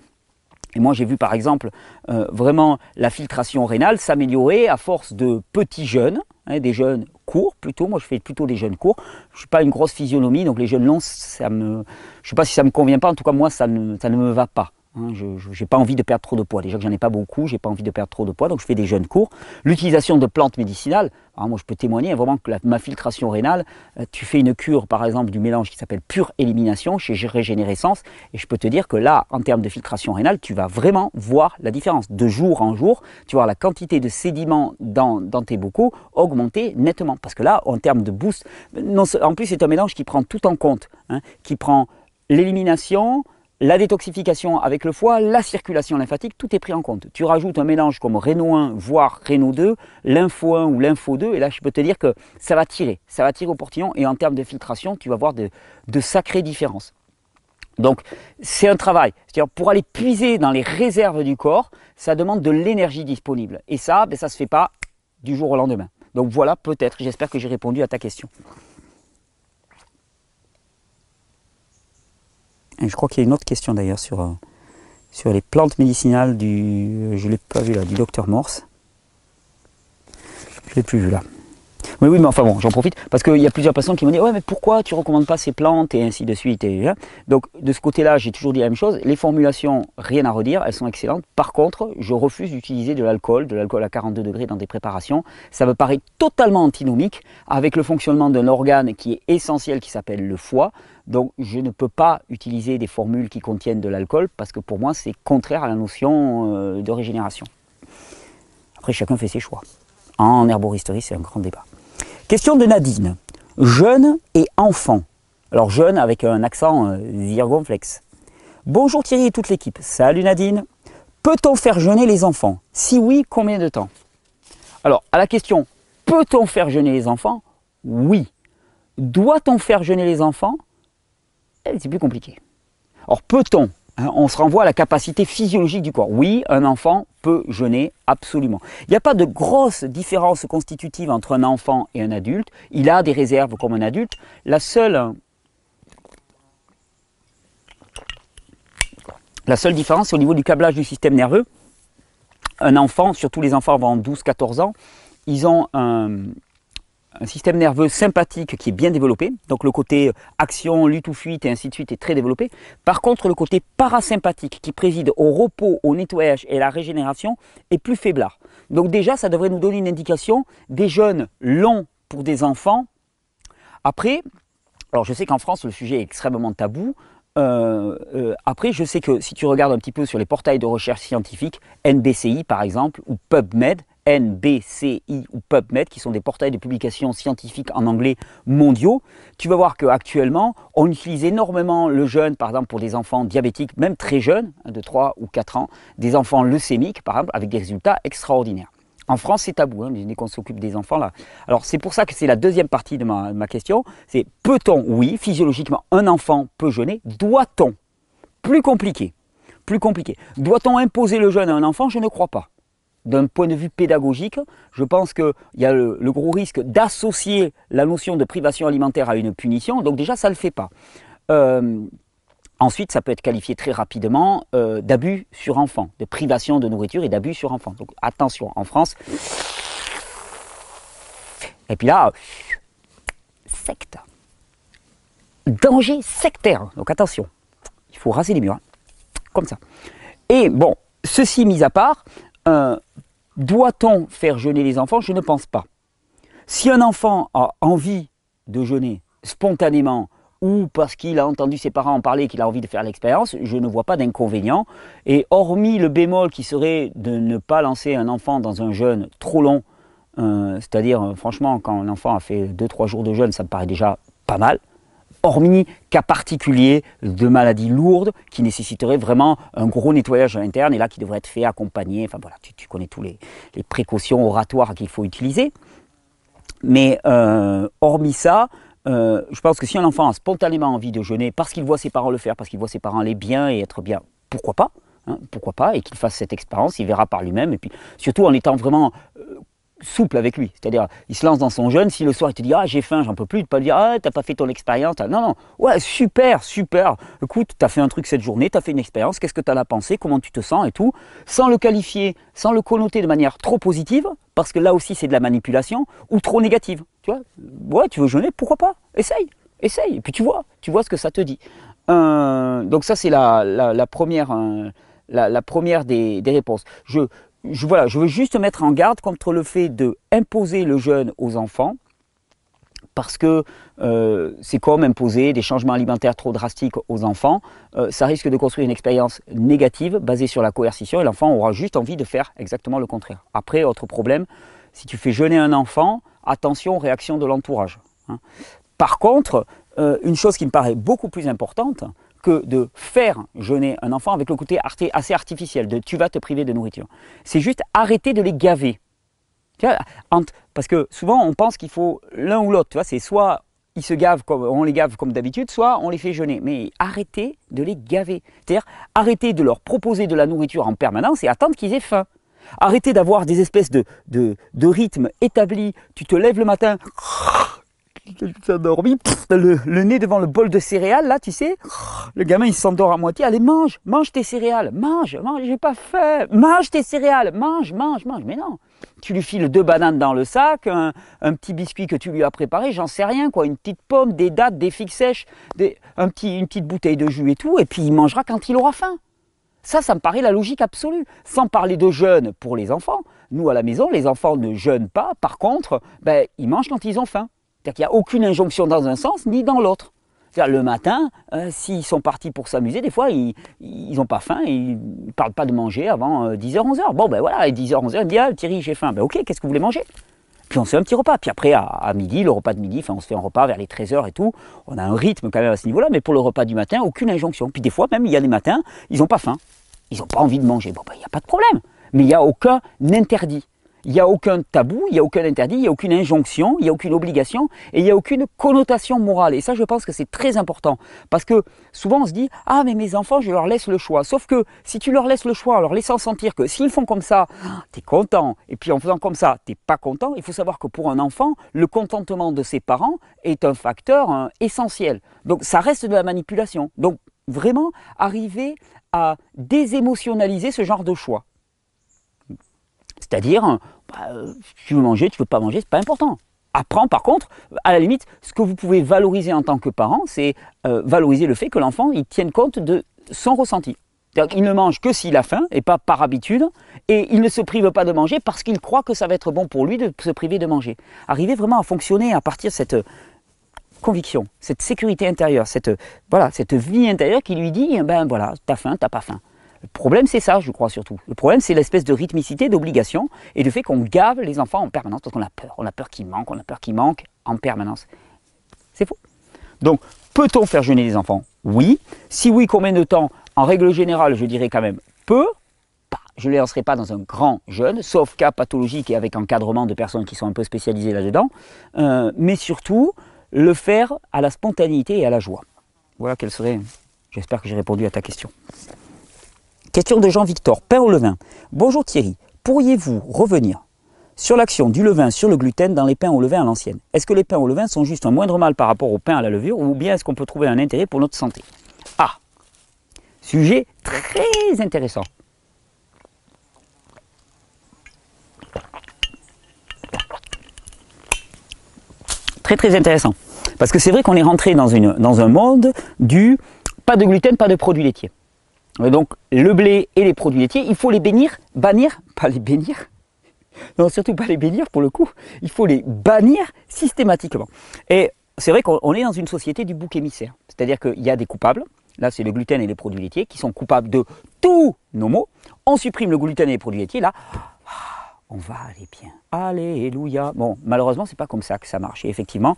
Et moi j'ai vu par exemple vraiment la filtration rénale s'améliorer à force de petits jeûnes, des jeûnes courts plutôt, moi je fais plutôt des jeûnes courts, je ne suis pas une grosse physionomie donc les jeûnes longs, je ne sais pas si ça me convient pas, en tout cas moi ça ne me va pas. Je n'ai pas envie de perdre trop de poids. Déjà que j'en ai pas beaucoup, j'ai pas envie de perdre trop de poids, donc je fais des jeûnes courts. L'utilisation de plantes médicinales, alors moi je peux témoigner vraiment que ma filtration rénale, tu fais une cure par exemple du mélange qui s'appelle pure élimination chez Régénérescence, et je peux te dire que là, en termes de filtration rénale, tu vas vraiment voir la différence. De jour en jour, tu vas voir la quantité de sédiments dans tes bocaux augmenter nettement. Parce que là, en termes de boost, non, en plus c'est un mélange qui prend tout en compte, qui prend l'élimination, la détoxification avec le foie, la circulation lymphatique, tout est pris en compte. Tu rajoutes un mélange comme Réno 1, voire Réno 2, Lympho 1 ou Lympho 2, et là je peux te dire que ça va tirer au portillon, et en termes de filtration, tu vas voir de sacrées différences. Donc c'est un travail, c'est-à-dire pour aller puiser dans les réserves du corps, ça demande de l'énergie disponible. Et ça, ça ne se fait pas du jour au lendemain. Donc voilà, peut-être, j'espère que j'ai répondu à ta question. Et je crois qu'il y a une autre question d'ailleurs sur les plantes médicinales je ne l'ai pas vu là, du docteur Morse. Je ne l'ai plus vu là. Oui, mais enfin bon, j'en profite parce qu'il y a plusieurs personnes qui m'ont dit « Ouais, mais pourquoi tu ne recommandes pas ces plantes ?» et ainsi de suite. Donc de ce côté-là, j'ai toujours dit la même chose. Les formulations, rien à redire, elles sont excellentes. Par contre, je refuse d'utiliser de l'alcool à 42 degrés dans des préparations. Ça me paraît totalement antinomique avec le fonctionnement d'un organe qui est essentiel, qui s'appelle le foie. Donc je ne peux pas utiliser des formules qui contiennent de l'alcool parce que pour moi, c'est contraire à la notion de régénération. Après, chacun fait ses choix. En herboristerie, c'est un grand débat. Question de Nadine. Jeune et enfant. Alors jeune avec un accent zirgonflex. Bonjour Thierry et toute l'équipe. Salut Nadine. Peut-on faire jeûner les enfants? Si oui, combien de temps? Alors à la question, peut-on faire jeûner les enfants? Oui. Doit-on faire jeûner les enfants? C'est plus compliqué. Alors peut-on? On se renvoie à la capacité physiologique du corps. Oui, un enfant peut jeûner, absolument. Il n'y a pas de grosse différence constitutive entre un enfant et un adulte. Il a des réserves comme un adulte. La seule différence, c'est au niveau du câblage du système nerveux. Un enfant, surtout les enfants avant 12-14 ans, ils ont un système nerveux sympathique qui est bien développé, donc le côté action, lutte ou fuite et ainsi de suite est très développé. Par contre, le côté parasympathique qui préside au repos, au nettoyage et à la régénération est plus faiblard. Donc déjà, ça devrait nous donner une indication des jeûnes longs pour des enfants. Après, alors je sais qu'en France, le sujet est extrêmement tabou. Après, je sais que si tu regardes un petit peu sur les portails de recherche scientifique, NBCI par exemple, ou PubMed, NBCI ou PubMed, qui sont des portails de publications scientifiques en anglais mondiaux, tu vas voir qu'actuellement, on utilise énormément le jeûne, par exemple pour des enfants diabétiques, même très jeunes, de 3 ou 4 ans, des enfants leucémiques, par exemple, avec des résultats extraordinaires. En France, c'est tabou, hein, dès qu'on s'occupe des enfants là. Alors c'est pour ça que c'est la deuxième partie de ma question, c'est peut-on, oui, physiologiquement, un enfant peut jeûner, doit-on? Plus compliqué, plus compliqué. Doit-on imposer le jeûne à un enfant? Je ne crois pas. D'un point de vue pédagogique, je pense qu'il y a le gros risque d'associer la notion de privation alimentaire à une punition, donc déjà ça ne le fait pas. Ensuite, ça peut être qualifié très rapidement d'abus sur enfant, de privation de nourriture et d'abus sur enfant. Donc attention, en France. Et puis là, secte. Danger sectaire. Donc attention, il faut raser les murs, hein, comme ça. Et bon, ceci mis à part, doit-on faire jeûner les enfants? Je ne pense pas. Si un enfant a envie de jeûner spontanément, ou parce qu'il a entendu ses parents en parler et qu'il a envie de faire l'expérience, je ne vois pas d'inconvénient. Et hormis le bémol qui serait de ne pas lancer un enfant dans un jeûne trop long, c'est-à-dire franchement quand un enfant a fait 2-3 jours de jeûne, ça me paraît déjà pas mal, hormis cas particulier de maladies lourdes qui nécessiteraient vraiment un gros nettoyage interne et là qui devrait être fait, accompagné, enfin voilà, tu connais tous les précautions oratoires qu'il faut utiliser. Mais hormis ça, je pense que si un enfant a spontanément envie de jeûner parce qu'il voit ses parents le faire, parce qu'il voit ses parents aller bien et être bien, pourquoi pas, hein, pourquoi pas, et qu'il fasse cette expérience, il verra par lui-même, et puis surtout en étant vraiment souple avec lui, c'est-à-dire il se lance dans son jeûne, si le soir il te dit ah j'ai faim, j'en peux plus, de pas lui dire ah t'as pas fait ton expérience, non non, ouais super, écoute t'as fait un truc cette journée, t'as fait une expérience, qu'est-ce que t'en as pensé, comment tu te sens et tout, sans le qualifier, sans le connoter de manière trop positive, parce que là aussi c'est de la manipulation, ou trop négative, tu vois, ouais tu veux jeûner, pourquoi pas, essaye, et puis tu vois ce que ça te dit. Donc ça c'est la première, la première des réponses. Voilà, je veux juste mettre en garde contre le fait d'imposer le jeûne aux enfants, parce que c'est comme imposer des changements alimentaires trop drastiques aux enfants. Ça risque de construire une expérience négative basée sur la coercition et l'enfant aura juste envie de faire exactement le contraire. Après, autre problème, si tu fais jeûner un enfant, attention aux réactions de l'entourage, hein. Par contre, une chose qui me paraît beaucoup plus importante que de faire jeûner un enfant avec le côté assez artificiel, de tu vas te priver de nourriture. C'est juste arrêter de les gaver. Tu vois, parce que souvent on pense qu'il faut l'un ou l'autre, tu vois, c'est soit ils se gavent comme on les gave comme d'habitude, soit on les fait jeûner. Mais arrêtez de les gaver. C'est-à-dire arrêtez de leur proposer de la nourriture en permanence et attendre qu'ils aient faim. Arrêtez d'avoir des espèces de rythmes établis. Tu te lèves le matin, tu as dormi, le nez devant le bol de céréales, là, tu sais, le gamin il s'endort à moitié, allez mange tes céréales, mange, j'ai pas faim, mange tes céréales, mange, mais non, tu lui files 2 bananes dans le sac, un petit biscuit que tu lui as préparé, j'en sais rien quoi, une petite pomme, des dattes, des figues sèches, une petite bouteille de jus et tout, et puis il mangera quand il aura faim. Ça me paraît la logique absolue, sans parler de jeûne pour les enfants. Nous à la maison, les enfants ne jeûnent pas, par contre, ils mangent quand ils ont faim. C'est-à-dire qu'il n'y a aucune injonction dans un sens ni dans l'autre. C'est-à-dire le matin, s'ils sont partis pour s'amuser, des fois ils n'ont pas faim, ils ne parlent pas de manger avant 10h, 11h. Bon ben voilà, 10h, 11h, ils disent ah Thierry j'ai faim, ben ok, qu'est-ce que vous voulez manger? Puis on se fait un petit repas, puis après à midi, le repas de midi, on se fait un repas vers les 13h et tout, on a un rythme quand même à ce niveau-là, mais pour le repas du matin, aucune injonction. Puis des fois même, il y a des matins, ils n'ont pas faim, ils n'ont pas envie de manger, bon ben il n'y a pas de problème, mais il n'y a aucun interdit. Il n'y a aucun tabou, il n'y a aucun interdit, il n'y a aucune injonction, il n'y a aucune obligation et il n'y a aucune connotation morale. Et ça, je pense que c'est très important. Parce que souvent, on se dit « Ah, mais mes enfants, je leur laisse le choix. » Sauf que si tu leur laisses le choix en leur laissant sentir que s'ils font comme ça, tu es content. Et puis en faisant comme ça, tu n'es pas content. Il faut savoir que pour un enfant, le contentement de ses parents est un facteur essentiel. Donc ça reste de la manipulation. Donc vraiment, arriver à désémotionnaliser ce genre de choix. C'est-à-dire, tu veux manger, tu ne veux pas manger, ce n'est pas important. Apprends par contre, à la limite, ce que vous pouvez valoriser en tant que parent, c'est valoriser le fait que l'enfant il tienne compte de son ressenti. C'est-à-dire qu'il ne mange que s'il a faim et pas par habitude, et il ne se prive pas de manger parce qu'il croit que ça va être bon pour lui de se priver de manger. Arriver vraiment à fonctionner à partir de cette conviction, cette sécurité intérieure, cette vie intérieure qui lui dit, ben voilà, t'as faim, t'as pas faim. Le problème, c'est ça, je crois, surtout. Le problème, c'est l'espèce de rythmicité, d'obligation, et le fait qu'on gave les enfants en permanence, parce qu'on a peur. On a peur qu'ils manquent, on a peur qu'ils manquent en permanence. C'est faux. Donc, peut-on faire jeûner les enfants? Oui. Si oui, combien de temps? En règle générale, je dirais quand même peu. Je ne les lancerai pas dans un grand jeûne, sauf cas pathologique et avec encadrement de personnes qui sont un peu spécialisées là-dedans. Mais surtout, le faire à la spontanéité et à la joie. Voilà quelle serait... J'espère que j'ai répondu à ta question. Question de Jean-Victor, pain au levain. Bonjour Thierry, pourriez-vous revenir sur l'action du levain sur le gluten dans les pains au levain à l'ancienne? Est-ce que les pains au levain sont juste un moindre mal par rapport aux pains à la levure ou bien est-ce qu'on peut trouver un intérêt pour notre santé? Ah, sujet très intéressant. Très intéressant. Parce que c'est vrai qu'on est rentré dans un monde du pas de gluten, pas de produits laitiers. Et donc le blé et les produits laitiers, il faut les bannir, pas les bénir, non surtout pas les bénir pour le coup, il faut les bannir systématiquement. Et c'est vrai qu'on est dans une société du bouc émissaire, c'est-à-dire qu'il y a des coupables, là c'est le gluten et les produits laitiers, qui sont coupables de tous nos maux, on supprime le gluten et les produits laitiers, là, on va aller bien. Alléluia. Bon, malheureusement, c'est pas comme ça que ça marche. Et effectivement,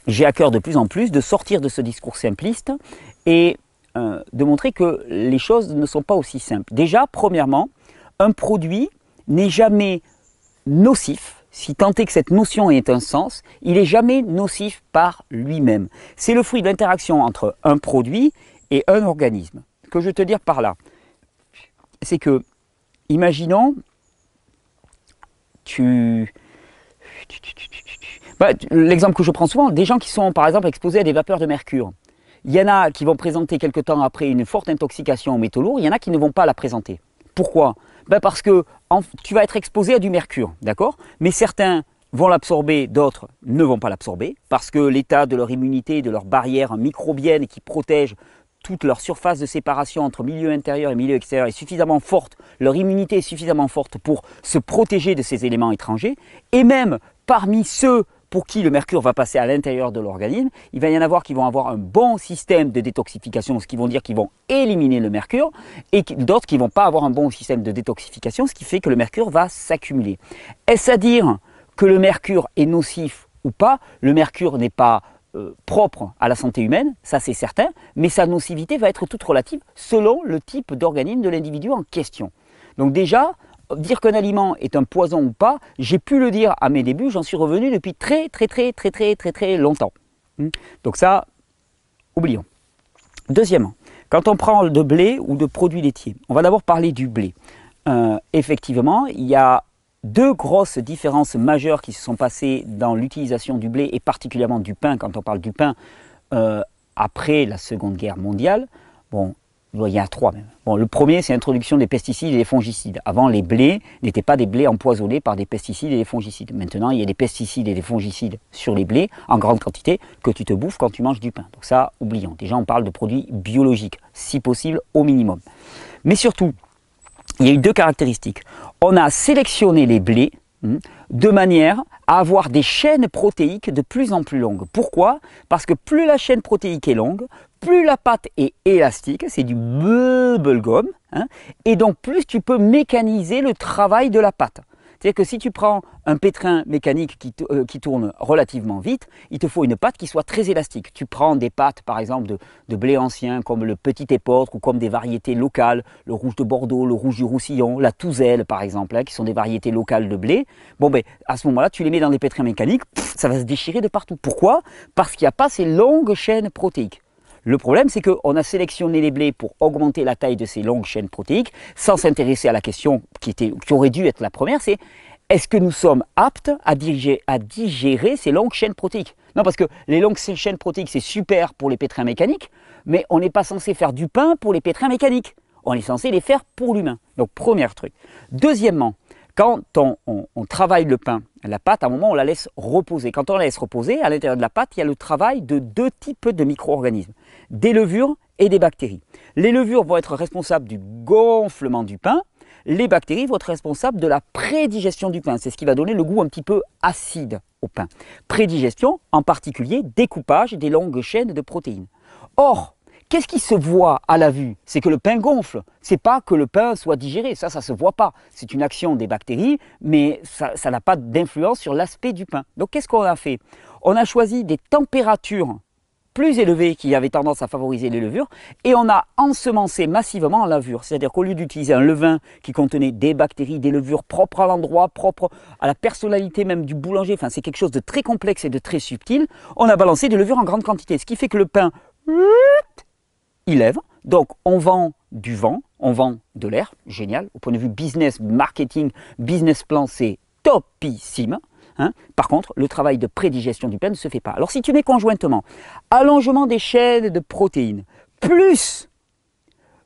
j'ai à cœur de plus en plus de sortir de ce discours simpliste et de montrer que les choses ne sont pas aussi simples. Déjà, premièrement, un produit n'est jamais nocif, si tant est que cette notion ait un sens, il n'est jamais nocif par lui-même. C'est le fruit de l'interaction entre un produit et un organisme. Ce que je veux te dire par là, c'est que, imaginons, l'exemple que je prends souvent, des gens qui sont par exemple exposés à des vapeurs de mercure. Il y en a qui vont présenter quelque temps après une forte intoxication aux métaux lourds, il y en a qui ne vont pas la présenter. Pourquoi? Parce que tu vas être exposé à du mercure, d'accord? Mais certains vont l'absorber, d'autres ne vont pas l'absorber, parce que l'état de leur immunité, de leur barrière microbienne qui protège toute leur surface de séparation entre milieu intérieur et milieu extérieur est suffisamment forte, leur immunité est suffisamment forte pour se protéger de ces éléments étrangers, et même parmi ceux pour qui le mercure va passer à l'intérieur de l'organisme, il va y en avoir qui vont avoir un bon système de détoxification, ce qui vont dire qu'ils vont éliminer le mercure, et d'autres qui ne vont pas avoir un bon système de détoxification, ce qui fait que le mercure va s'accumuler. Est-ce à dire que le mercure est nocif ou pas? Le mercure n'est pas propre à la santé humaine, ça c'est certain, mais sa nocivité va être toute relative selon le type d'organisme de l'individu en question. Donc déjà, dire qu'un aliment est un poison ou pas, j'ai pu le dire à mes débuts, j'en suis revenu depuis très longtemps. Donc ça, oublions. Deuxièmement, quand on prend de blé ou de produits laitiers, on va d'abord parler du blé. Effectivement, il y a deux grosses différences majeures qui se sont passées dans l'utilisation du blé et particulièrement du pain, quand on parle du pain après la Seconde Guerre mondiale. Bon, il y en a trois même. Bon, le premier, c'est l'introduction des pesticides et des fongicides. Avant, les blés n'étaient pas des blés empoisonnés par des pesticides et des fongicides. Maintenant, il y a des pesticides et des fongicides sur les blés en grande quantité que tu te bouffes quand tu manges du pain. Donc ça, oublions. Déjà, on parle de produits biologiques, si possible, au minimum. Mais surtout, il y a eu deux caractéristiques. On a sélectionné les blés de manière à avoir des chaînes protéiques de plus en plus longues. Pourquoi? Parce que plus la chaîne protéique est longue, plus la pâte est élastique, c'est du bubblegum, et donc plus tu peux mécaniser le travail de la pâte. C'est-à-dire que si tu prends un pétrin mécanique qui tourne relativement vite, il te faut une pâte qui soit très élastique. Tu prends des pâtes par exemple de blé ancien comme le petit épeautre ou comme des variétés locales, le rouge de Bordeaux, le rouge du Roussillon, la Touzelle par exemple, qui sont des variétés locales de blé. Bon ben à ce moment-là, tu les mets dans des pétrins mécaniques, ça va se déchirer de partout. Pourquoi? Parce qu'il n'y a pas ces longues chaînes protéiques. Le problème, c'est qu'on a sélectionné les blés pour augmenter la taille de ces longues chaînes protéiques, sans s'intéresser à la question qui aurait dû être la première, c'est est-ce que nous sommes aptes à digérer ces longues chaînes protéiques? Non, parce que les longues chaînes protéiques, c'est super pour les pétrins mécaniques, mais on n'est pas censé faire du pain pour les pétrins mécaniques. On est censé les faire pour l'humain. Donc, premier truc. Deuxièmement, quand on travaille le pain, la pâte, à un moment, on la laisse reposer. Quand on la laisse reposer, à l'intérieur de la pâte, il y a le travail de deux types de micro-organismes, des levures et des bactéries. Les levures vont être responsables du gonflement du pain, les bactéries vont être responsables de la prédigestion du pain. C'est ce qui va donner le goût un petit peu acide au pain. Prédigestion, en particulier, découpage des longues chaînes de protéines. Or, qu'est-ce qui se voit à la vue? C'est que le pain gonfle. C'est pas que le pain soit digéré. Ça se voit pas. C'est une action des bactéries, mais ça n'a pas d'influence sur l'aspect du pain. Donc, qu'est-ce qu'on a fait? On a choisi des températures plus élevées qui avaient tendance à favoriser les levures et on a ensemencé massivement en levure. C'est-à-dire qu'au lieu d'utiliser un levain qui contenait des bactéries, des levures propres à l'endroit, propres à la personnalité même du boulanger, enfin c'est quelque chose de très complexe et de très subtil, on a balancé des levures en grande quantité. Ce qui fait que le pain, il lève. Donc on vend du vent, on vend de l'air, génial. Au point de vue business, marketing, business plan, c'est topissime. Hein. Par contre, le travail de prédigestion du pain ne se fait pas. Alors si tu mets conjointement allongement des chaînes de protéines, plus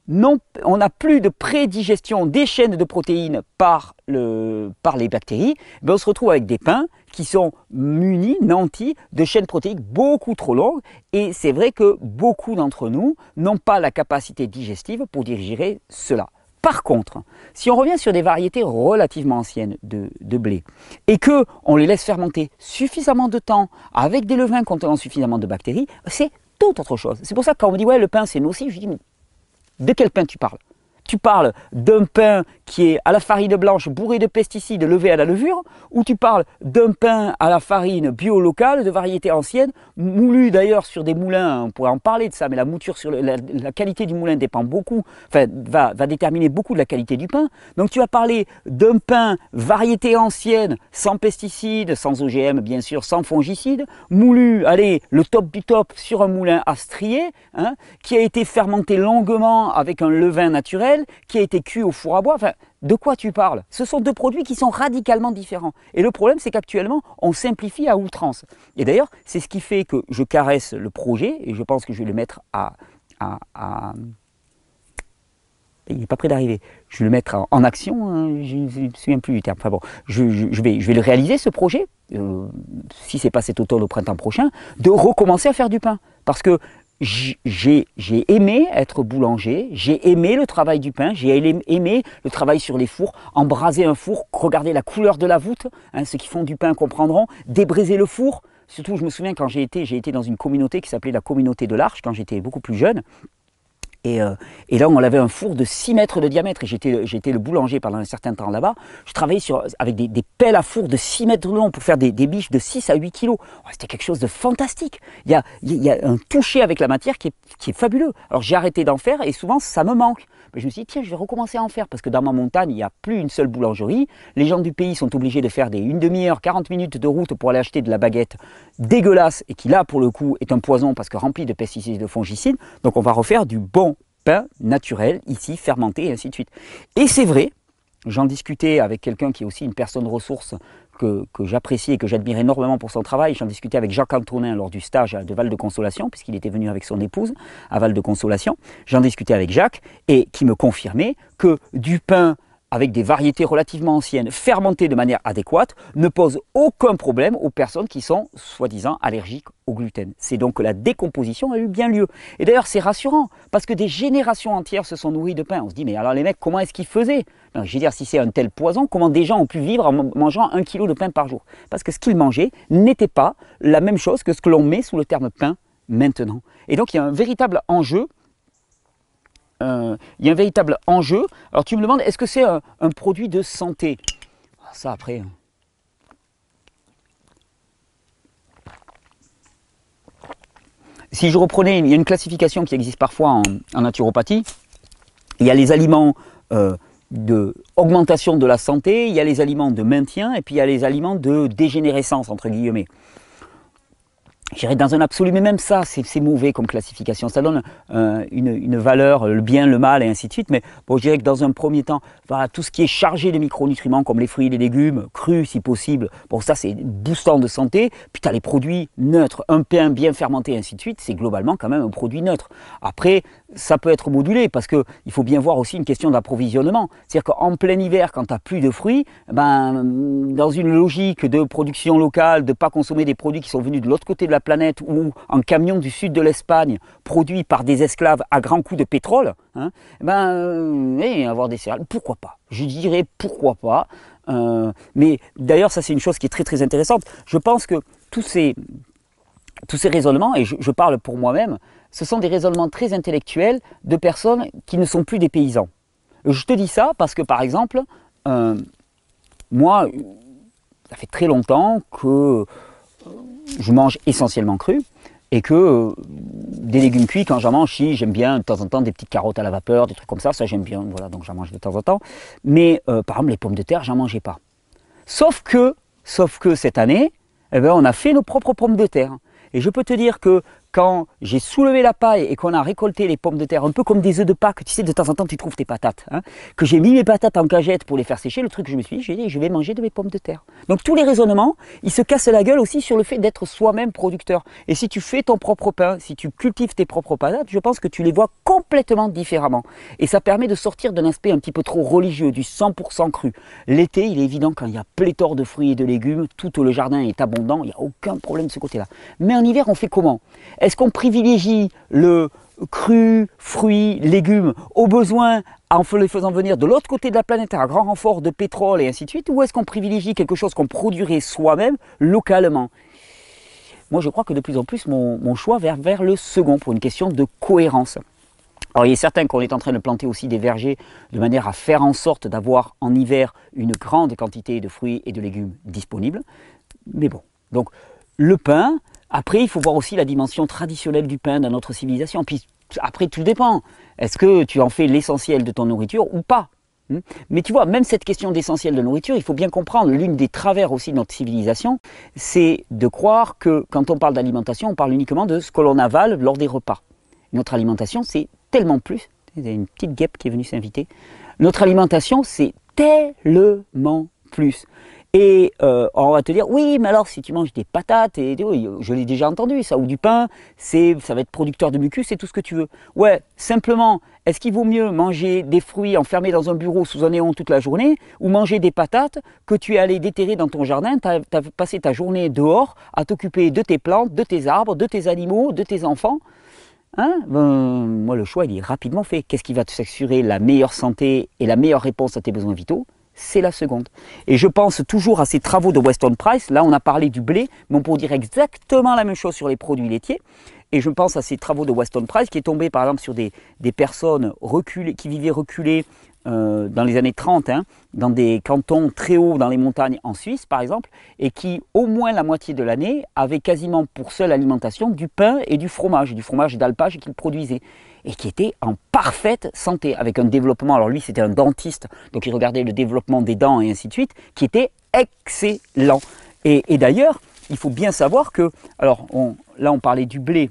on n'a plus de prédigestion des chaînes de protéines par les bactéries, ben on se retrouve avec des pains qui sont munis, nantis de chaînes protéiques beaucoup trop longues. Et c'est vrai que beaucoup d'entre nous n'ont pas la capacité digestive pour digérer cela. Par contre, si on revient sur des variétés relativement anciennes de blé et qu'on les laisse fermenter suffisamment de temps avec des levains contenant suffisamment de bactéries, c'est tout autre chose. C'est pour ça que quand on me dit « ouais, le pain c'est nocif », je dis « mais de quel pain tu parles ?» Tu parles d'un pain qui est à la farine blanche bourré de pesticides levé à la levure, ou tu parles d'un pain à la farine bio locale de variété ancienne, moulu d'ailleurs sur des moulins, on pourrait en parler de ça, mais la mouture sur la qualité du moulin dépend beaucoup, enfin va déterminer beaucoup de la qualité du pain. Donc tu vas parler d'un pain variété ancienne, sans pesticides, sans OGM bien sûr, sans fongicides, moulu, allez, le top du top sur un moulin à strier, hein, qui a été fermenté longuement avec un levain naturel, qui a été cuit au four à bois. Enfin, de quoi tu parles? Ce sont deux produits qui sont radicalement différents. Et le problème, c'est qu'actuellement, on simplifie à outrance. Et d'ailleurs, c'est ce qui fait que je caresse le projet, et je pense que je vais le mettre il n'est pas prêt d'arriver. Je vais le mettre en action, hein, je ne me souviens plus du terme. Enfin bon, je vais le réaliser, ce projet, si ce n'est pas cet automne, au printemps prochain, de recommencer à faire du pain. Parce que j'ai aimé être boulanger, j'ai aimé le travail du pain, j'ai aimé le travail sur les fours, embraser un four, regarder la couleur de la voûte, hein, ceux qui font du pain comprendront, débraiser le four. Surtout, je me souviens quand j'ai été dans une communauté qui s'appelait la communauté de l'Arche, quand j'étais beaucoup plus jeune. Et là, on avait un four de 6 mètres de diamètre et j'étais le boulanger pendant un certain temps là-bas. Je travaillais avec des pelles à four de 6 mètres de long pour faire des biches de 6 à 8 kilos. Oh, c'était quelque chose de fantastique. Il y a un toucher avec la matière qui est fabuleux. Alors j'ai arrêté d'en faire et souvent ça me manque. Mais je me suis dit, tiens, je vais recommencer à en faire parce que dans ma montagne, il n'y a plus une seule boulangerie. Les gens du pays sont obligés de faire une demi-heure, 40 minutes de route pour aller acheter de la baguette dégueulasse et qui là, pour le coup, est un poison parce que rempli de pesticides et de fongicides. Donc on va refaire du bon pain naturel, ici, fermenté et ainsi de suite. Et c'est vrai, j'en discutais avec quelqu'un qui est aussi une personne ressource que j'apprécie et que j'admire énormément pour son travail. J'en discutais avec Jacques Antonin lors du stage de Val de Consolation, puisqu'il était venu avec son épouse à Val de Consolation. J'en discutais avec Jacques et qui me confirmait que du pain avec des variétés relativement anciennes, fermentées de manière adéquate, ne pose aucun problème aux personnes qui sont soi-disant allergiques au gluten. C'est donc que la décomposition a eu bien lieu. Et d'ailleurs, c'est rassurant, parce que des générations entières se sont nourries de pain. On se dit, mais alors les mecs, comment est-ce qu'ils faisaient? Je veux dire, si c'est un tel poison, comment des gens ont pu vivre en mangeant 1 kilo de pain par jour? Parce que ce qu'ils mangeaient n'était pas la même chose que ce que l'on met sous le terme pain maintenant. Et donc, il y a un véritable enjeu. Alors tu me demandes, est-ce que c'est un produit de santé? Ça après. Si je reprenais, il y a une classification qui existe parfois en naturopathie. Il y a les aliments d'augmentation de la santé, il y a les aliments de maintien et puis il y a les aliments de dégénérescence entre guillemets. Je dirais dans un absolu, mais même ça, c'est mauvais comme classification. Ça donne une valeur, le bien, le mal, et ainsi de suite. Mais bon, je dirais que dans un premier temps, voilà, tout ce qui est chargé de micronutriments, comme les fruits et les légumes, crus si possible, bon, ça c'est boostant de santé. Puis tu as les produits neutres, un pain bien fermenté, et ainsi de suite, c'est globalement quand même un produit neutre. Après, ça peut être modulé, parce qu'il faut bien voir aussi une question d'approvisionnement. C'est-à-dire qu'en plein hiver, quand tu n'as plus de fruits, ben, dans une logique de production locale, de ne pas consommer des produits qui sont venus de l'autre côté de la planète ou en camion du sud de l'Espagne, produits par des esclaves à grands coups de pétrole, hein, avoir des céréales, pourquoi pas? Je dirais pourquoi pas. Mais d'ailleurs, ça c'est une chose qui est très très intéressante. Je pense que tous ces raisonnements, et je parle pour moi-même, ce sont des raisonnements très intellectuels de personnes qui ne sont plus des paysans. Je te dis ça parce que, par exemple, moi, ça fait très longtemps que je mange essentiellement cru et que des légumes cuits, quand j'en mange, si j'aime bien de temps en temps des petites carottes à la vapeur, des trucs comme ça j'aime bien, voilà, donc j'en mange de temps en temps. Mais par exemple, les pommes de terre, j'en mangeais pas. Sauf que cette année, eh ben, on a fait nos propres pommes de terre. Et je peux te dire que quand j'ai soulevé la paille et qu'on a récolté les pommes de terre, un peu comme des œufs de Pâques, tu sais, de temps en temps tu trouves tes patates, hein, que j'ai mis mes patates en cagette pour les faire sécher, le truc que je me suis dit, j'ai dit, je vais manger de mes pommes de terre. Donc tous les raisonnements, ils se cassent la gueule aussi sur le fait d'être soi-même producteur. Et si tu fais ton propre pain, si tu cultives tes propres patates, je pense que tu les vois complètement différemment. Et ça permet de sortir d'un aspect un petit peu trop religieux, du 100% cru. L'été, il est évident, quand il y a pléthore de fruits et de légumes, tout le jardin est abondant, il n'y a aucun problème de ce côté-là. Mais en hiver, on fait comment? Est-ce qu'on privilégie le cru, fruits, légumes, au besoin en les faisant venir de l'autre côté de la planète à grand renfort de pétrole et ainsi de suite, ou est-ce qu'on privilégie quelque chose qu'on produirait soi-même, localement? Moi, je crois que de plus en plus, mon choix va vers le second, pour une question de cohérence. Alors, il est certain qu'on est en train de planter aussi des vergers de manière à faire en sorte d'avoir en hiver une grande quantité de fruits et de légumes disponibles. Mais bon, donc le pain. Après, il faut voir aussi la dimension traditionnelle du pain dans notre civilisation. Puis après, tout dépend. Est-ce que tu en fais l'essentiel de ton nourriture ou pas? Mais tu vois, même cette question d'essentiel de nourriture, il faut bien comprendre, l'une des travers aussi de notre civilisation, c'est de croire que quand on parle d'alimentation, on parle uniquement de ce que l'on avale lors des repas. Notre alimentation, c'est tellement plus. Il y a une petite guêpe qui est venue s'inviter. Notre alimentation, c'est tellement plus. Et on va te dire, oui, mais alors si tu manges des patates, et je l'ai déjà entendu ça, ou du pain, ça va être producteur de mucus, c'est tout ce que tu veux. Ouais, simplement, est-ce qu'il vaut mieux manger des fruits enfermés dans un bureau sous un néon toute la journée, ou manger des patates que tu es allé déterrer dans ton jardin, tu as passé ta journée dehors à t'occuper de tes plantes, de tes arbres, de tes animaux, de tes enfants? Hein, moi, le choix, il est rapidement fait. Qu'est-ce qui va te s'assurer la meilleure santé et la meilleure réponse à tes besoins vitaux? C'est la seconde. Et je pense toujours à ces travaux de Weston Price. Là, on a parlé du blé, mais on pourrait dire exactement la même chose sur les produits laitiers. Et je pense à ces travaux de Weston Price qui est tombé par exemple sur des personnes reculées, qui vivaient reculées dans les années 30, hein, dans des cantons très hauts dans les montagnes en Suisse par exemple, et qui au moins la moitié de l'année avaient quasiment pour seule alimentation du pain et du fromage d'alpage qu'ils produisaient, et qui étaient en parfaite santé, avec un développement, alors lui c'était un dentiste, donc il regardait le développement des dents et ainsi de suite, qui était excellent. Et d'ailleurs, il faut bien savoir que, alors là on parlait du blé,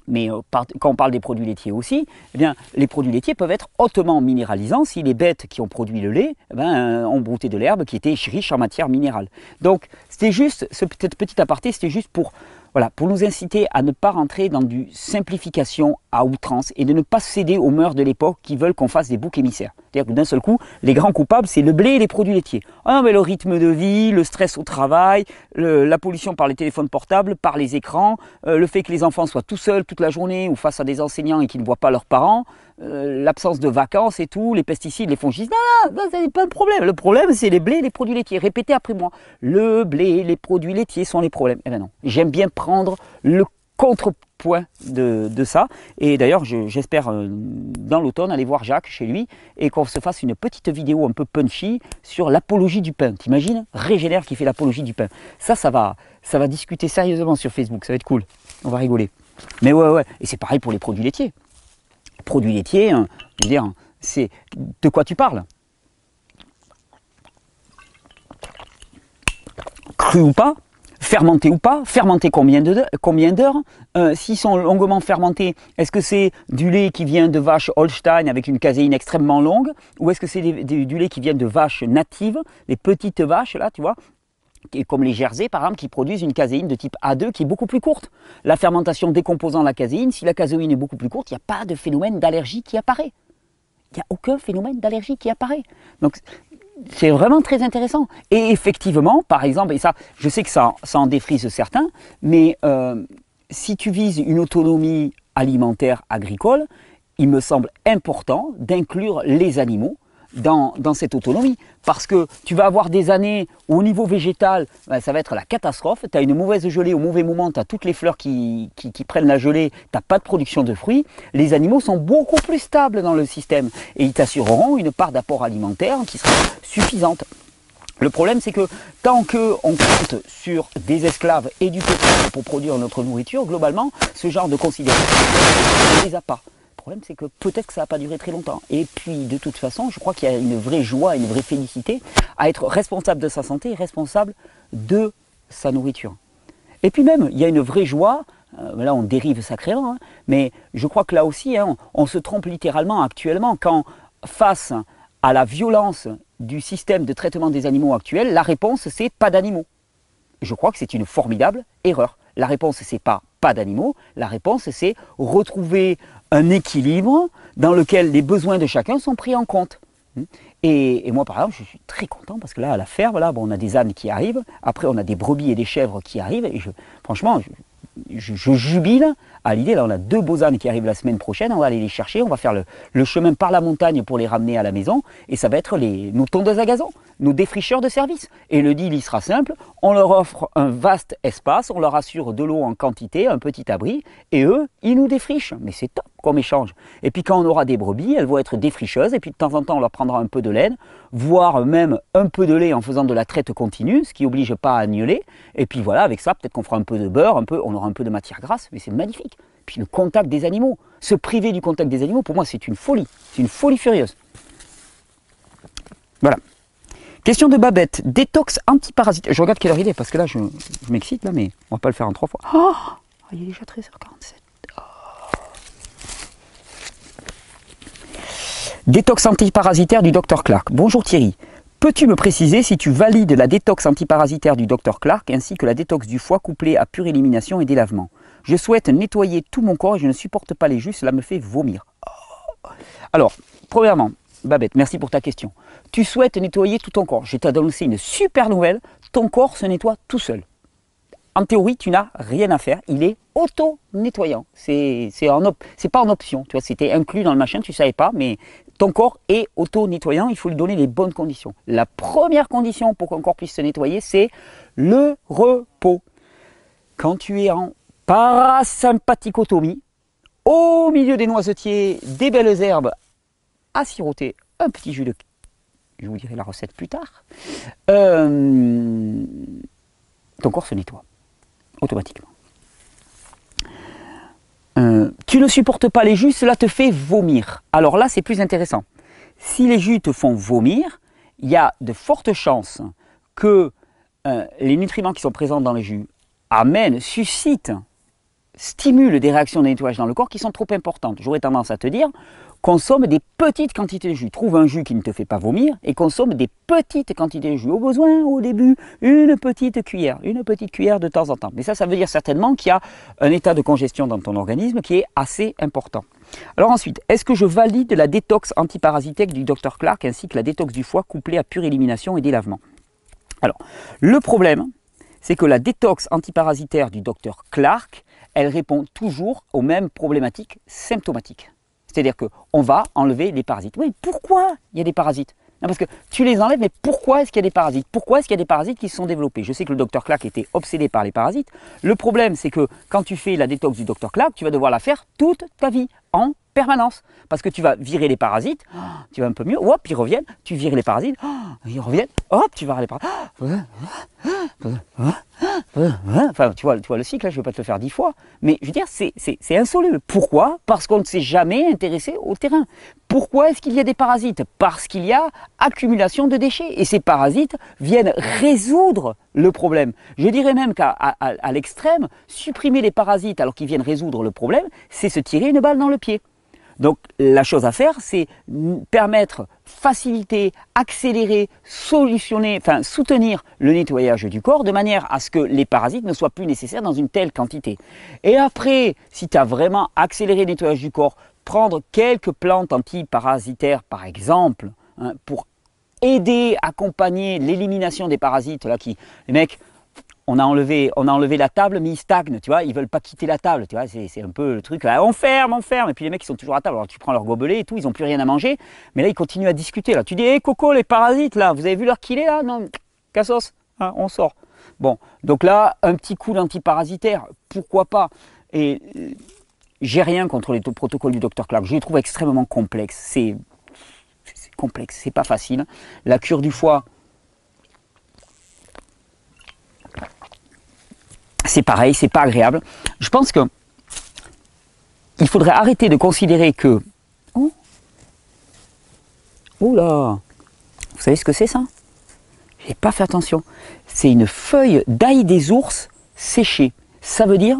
mais quand on parle des produits laitiers aussi, eh bien, les produits laitiers peuvent être hautement minéralisants si les bêtes qui ont produit le lait ont brouté de l'herbe qui était riche en matière minérale. Donc c'était juste, ce petit aparté, c'était juste pour nous inciter à ne pas rentrer dans du simplification à outrance et de ne pas céder aux mœurs de l'époque qui veulent qu'on fasse des boucs émissaires. C'est-à-dire que d'un seul coup, les grands coupables, c'est le blé et les produits laitiers. Ah non, mais le rythme de vie, le stress au travail, la pollution par les téléphones portables, par les écrans, le fait que les enfants soient tout seuls toute la journée ou face à des enseignants et qu'ils ne voient pas leurs parents, l'absence de vacances et tout, les pesticides, les fongicides, non, c'est pas le problème. Le problème, c'est les blés et les produits laitiers. Répétez après moi. Le blé et les produits laitiers sont les problèmes. Eh bien non, j'aime bien prendre le contrepoint de ça. Et d'ailleurs, j'espère dans l'automne aller voir Jacques chez lui et qu'on se fasse une petite vidéo un peu punchy sur l'apologie du pain. T'imagines? Régénère qui fait l'apologie du pain. Ça va discuter sérieusement sur Facebook. Ça va être cool. On va rigoler. Mais ouais. Et c'est pareil pour les produits laitiers. Produits laitiers, hein, je veux dire, c'est de quoi tu parles? Cru ou pas? Fermenté ou pas? Fermenté combien d'heures? S'ils sont longuement fermentés, est-ce que c'est du lait qui vient de vaches Holstein avec une caséine extrêmement longue? Ou est-ce que c'est du lait qui vient de vaches natives, les petites vaches là, tu vois, comme les Jersey par exemple, qui produisent une caséine de type A2 qui est beaucoup plus courte. La fermentation décomposant la caséine, si la caséine est beaucoup plus courte, il n'y a pas de phénomène d'allergie qui apparaît. Il n'y a aucun phénomène d'allergie qui apparaît. Donc c'est vraiment très intéressant. Et effectivement, par exemple, et ça, je sais que ça en défrise certains, mais si tu vises une autonomie alimentaire agricole, il me semble important d'inclure les animaux dans cette autonomie. Parce que tu vas avoir des années où au niveau végétal, ben, ça va être la catastrophe. Tu as une mauvaise gelée au mauvais moment, tu as toutes les fleurs qui prennent la gelée, tu n'as pas de production de fruits. Les animaux sont beaucoup plus stables dans le système et ils t'assureront une part d'apport alimentaire qui sera suffisante. Le problème, c'est que tant qu'on compte sur des esclaves et du pétrole pour produire notre nourriture, globalement, ce genre de considération, on ne les a pas. Le problème, c'est que peut-être que ça va pas durer très longtemps. Et puis, de toute façon, je crois qu'il y a une vraie joie, une vraie félicité à être responsable de sa santé et responsable de sa nourriture. Et puis même, il y a une vraie joie, là on dérive sacrément, hein, mais je crois que là aussi, hein, on se trompe littéralement actuellement quand, face à la violence du système de traitement des animaux actuel, la réponse c'est pas d'animaux. Je crois que c'est une formidable erreur. La réponse c'est pas d'animaux, la réponse c'est retrouver un équilibre dans lequel les besoins de chacun sont pris en compte. Et moi par exemple je suis très content parce que là à la ferme, là, bon, on a des ânes qui arrivent, après on a des brebis et des chèvres qui arrivent et franchement je jubile à l'idée. Là on a 2 beaux ânes qui arrivent la semaine prochaine, on va aller les chercher, on va faire le chemin par la montagne pour les ramener à la maison et ça va être nos tondeuses à gazon, nos défricheurs de service. Et le deal il sera simple, on leur offre un vaste espace, on leur assure de l'eau en quantité, un petit abri et eux ils nous défrichent, mais c'est top comme échange. Et puis quand on aura des brebis, elles vont être défricheuses et puis de temps en temps on leur prendra un peu de laine, voire même un peu de lait en faisant de la traite continue, ce qui n'oblige pas à agneler. Et puis voilà, avec ça peut-être qu'on fera un peu de beurre, on aura un peu de matière grasse, mais c'est magnifique. Puis le contact des animaux, se priver du contact des animaux, pour moi c'est une folie furieuse. Voilà. Question de Babette, détox antiparasitaire. Je regarde quelle heure il est parce que là je m'excite là, mais on va pas le faire en 3 fois. Oh, il est déjà 13h47. Détox antiparasitaire du Dr Clark. Bonjour Thierry. Peux-tu me préciser si tu valides la détox antiparasitaire du Dr Clark ainsi que la détox du foie couplée à pure élimination et délavement? Je souhaite nettoyer tout mon corps et je ne supporte pas les jus, cela me fait vomir. Oh. Alors, premièrement, Babette, merci pour ta question. Tu souhaites nettoyer tout ton corps. Je t'ai annoncé une super nouvelle, ton corps se nettoie tout seul. En théorie, tu n'as rien à faire, il est auto-nettoyant. C'est pas en option, tu vois, c'était inclus dans le machin, tu ne savais pas, mais ton corps est auto-nettoyant, il faut lui donner les bonnes conditions. La première condition pour qu'un corps puisse se nettoyer, c'est le repos. Quand tu es en parasympathicotomie, au milieu des noisetiers, des belles herbes, à siroter un petit jus de... Je vous dirai la recette plus tard. Ton corps se nettoie automatiquement. Tu ne supportes pas les jus, cela te fait vomir. Alors là, c'est plus intéressant. Si les jus te font vomir, il y a de fortes chances que les nutriments qui sont présents dans les jus suscitent, stimulent des réactions de nettoyage dans le corps qui sont trop importantes. J'aurais tendance à te dire, consomme des petites quantités de jus. Trouve un jus qui ne te fait pas vomir et consomme des petites quantités de jus. Au besoin, au début, une petite cuillère de temps en temps. Mais ça veut dire certainement qu'il y a un état de congestion dans ton organisme qui est assez important. Alors ensuite, est-ce que je valide la détox antiparasitique du Dr Clark ainsi que la détox du foie couplée à pure élimination et délavement? Alors, le problème, c'est que la détox antiparasitaire du Dr Clark, elle répond toujours aux mêmes problématiques symptomatiques. C'est-à-dire qu'on va enlever les parasites. Oui, pourquoi il y a des parasites? Non, parce que tu les enlèves, mais pourquoi est-ce qu'il y a des parasites? Pourquoi est-ce qu'il y a des parasites qui se sont développés? Je sais que le Dr Clark était obsédé par les parasites. Le problème, c'est que quand tu fais la détox du Dr Clark, tu vas devoir la faire toute ta vie, en permanence. Parce que tu vas virer les parasites, tu vas un peu mieux, hop, ils reviennent, tu vires les parasites, ils reviennent, hop, tu vas les parasites. Enfin, tu vois le cycle, là, je ne vais pas te le faire 10 fois, mais je veux dire, c'est insoluble. Pourquoi? Parce qu'on ne s'est jamais intéressé au terrain. Pourquoi est-ce qu'il y a des parasites? Parce qu'il y a accumulation de déchets. Et ces parasites viennent résoudre le problème. Je dirais même qu'à l'extrême, supprimer les parasites alors qu'ils viennent résoudre le problème, c'est se tirer une balle dans le pied. Donc la chose à faire, c'est permettre, faciliter, accélérer, soutenir le nettoyage du corps de manière à ce que les parasites ne soient plus nécessaires dans une telle quantité. Et après, si tu as vraiment accéléré le nettoyage du corps, prendre quelques plantes antiparasitaires par exemple, pour aider, accompagner l'élimination des parasites, là, les mecs, on a enlevé la table, mais ils stagnent, tu vois, ils veulent pas quitter la table, tu vois, c'est un peu le truc, là, on ferme, et puis les mecs ils sont toujours à table, alors tu prends leur gobelet et tout, ils n'ont plus rien à manger, mais là ils continuent à discuter, là, tu dis, hé Coco, les parasites, là, vous avez vu l'heure qu'il est, là, non, cassos, hein, on sort. Bon, donc là, un petit coup d'antiparasitaire, pourquoi pas, et j'ai rien contre les protocoles du Dr Clark, je les trouve extrêmement complexes, c'est complexe, c'est pas facile, la cure du foie, c'est pareil, c'est pas agréable. Je pense que il faudrait arrêter de considérer que... Oh là, vous savez ce que c'est ça? J'ai pas fait attention. C'est une feuille d'ail des ours séchée. Ça veut dire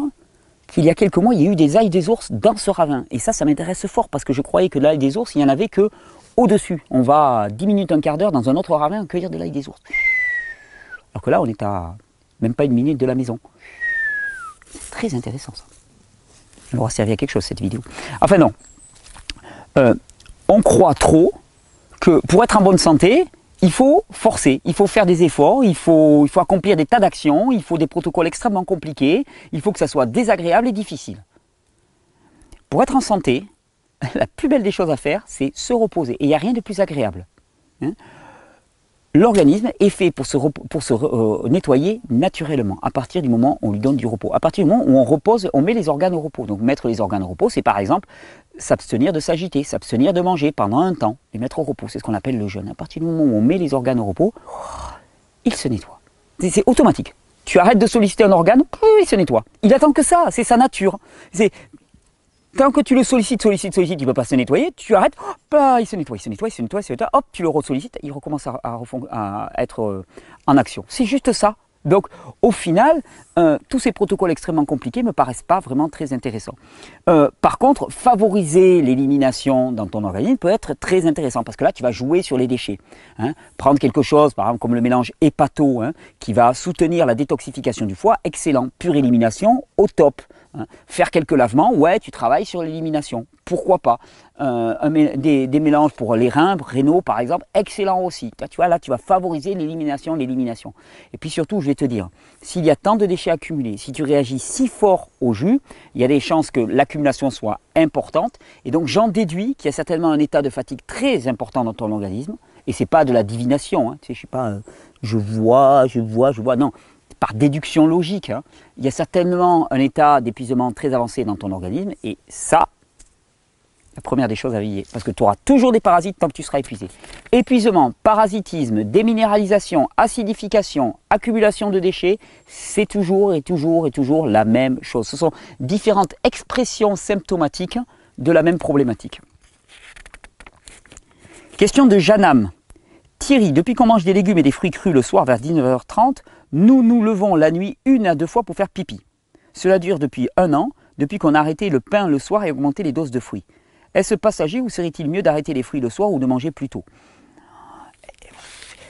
qu'il y a quelques mois, il y a eu des ailes des ours dans ce ravin. Et ça m'intéresse fort parce que je croyais que l'ail des ours, il n'y en avait que au-dessus. On va 10 minutes, un quart d'heure dans un autre ravin cueillir de l'ail des ours. Alors que là, on est à même pas une minute de la maison. C'est très intéressant ça. Elle aura servi à quelque chose cette vidéo. Enfin non. On croit trop que pour être en bonne santé, il faut forcer, il faut faire des efforts, il faut accomplir des tas d'actions, il faut des protocoles extrêmement compliqués, il faut que ça soit désagréable et difficile. Pour être en santé, la plus belle des choses à faire, c'est se reposer. Et il n'y a rien de plus agréable. Hein. L'organisme est fait pour se nettoyer naturellement, à partir du moment où on lui donne du repos. À partir du moment où on repose, on met les organes au repos. Donc mettre les organes au repos, c'est par exemple s'abstenir de s'agiter, s'abstenir de manger pendant un temps, les mettre au repos. C'est ce qu'on appelle le jeûne. À partir du moment où on met les organes au repos, il se nettoie. C'est automatique. Tu arrêtes de solliciter un organe, il se nettoie. Il attend que ça, c'est sa nature. Tant que tu le sollicites, il ne peut pas se nettoyer, tu arrêtes, hop, il se nettoie, hop, tu le ressollicites, il recommence à être en action. C'est juste ça. Donc, au final, tous ces protocoles extrêmement compliqués ne me paraissent pas vraiment très intéressants. Par contre, favoriser l'élimination dans ton organisme peut être très intéressant, parce que là, tu vas jouer sur les déchets. Hein. Prendre quelque chose, par exemple, comme le mélange hépato, hein, qui va soutenir la détoxification du foie, excellent. Pure élimination, au top. Hein. Faire quelques lavements, ouais, tu travailles sur l'élimination. Pourquoi pas des mélanges pour les reins, rénaux par exemple, excellent aussi. Tu vois, là, tu vas favoriser l'élimination. Et puis surtout, je vais te dire, s'il y a tant de déchets accumulés, si tu réagis si fort au jus, il y a des chances que l'accumulation soit importante. Et donc, j'en déduis qu'il y a certainement un état de fatigue très important dans ton organisme. Et ce n'est pas de la divination. Hein. Tu sais, je ne suis pas je vois. Non. Par déduction logique, hein, il y a certainement un état d'épuisement très avancé dans ton organisme, et ça, la première des choses à veiller, parce que tu auras toujours des parasites tant que tu seras épuisé. Épuisement, parasitisme, déminéralisation, acidification, accumulation de déchets, c'est toujours la même chose. Ce sont différentes expressions symptomatiques de la même problématique. Question de Janam. Thierry, depuis qu'on mange des légumes et des fruits crus le soir vers 19h30, nous nous levons la nuit 1 à 2 fois pour faire pipi. Cela dure depuis 1 an, depuis qu'on a arrêté le pain le soir et augmenté les doses de fruits. Est-ce passager ou serait-il mieux d'arrêter les fruits le soir ou de manger plus tôt?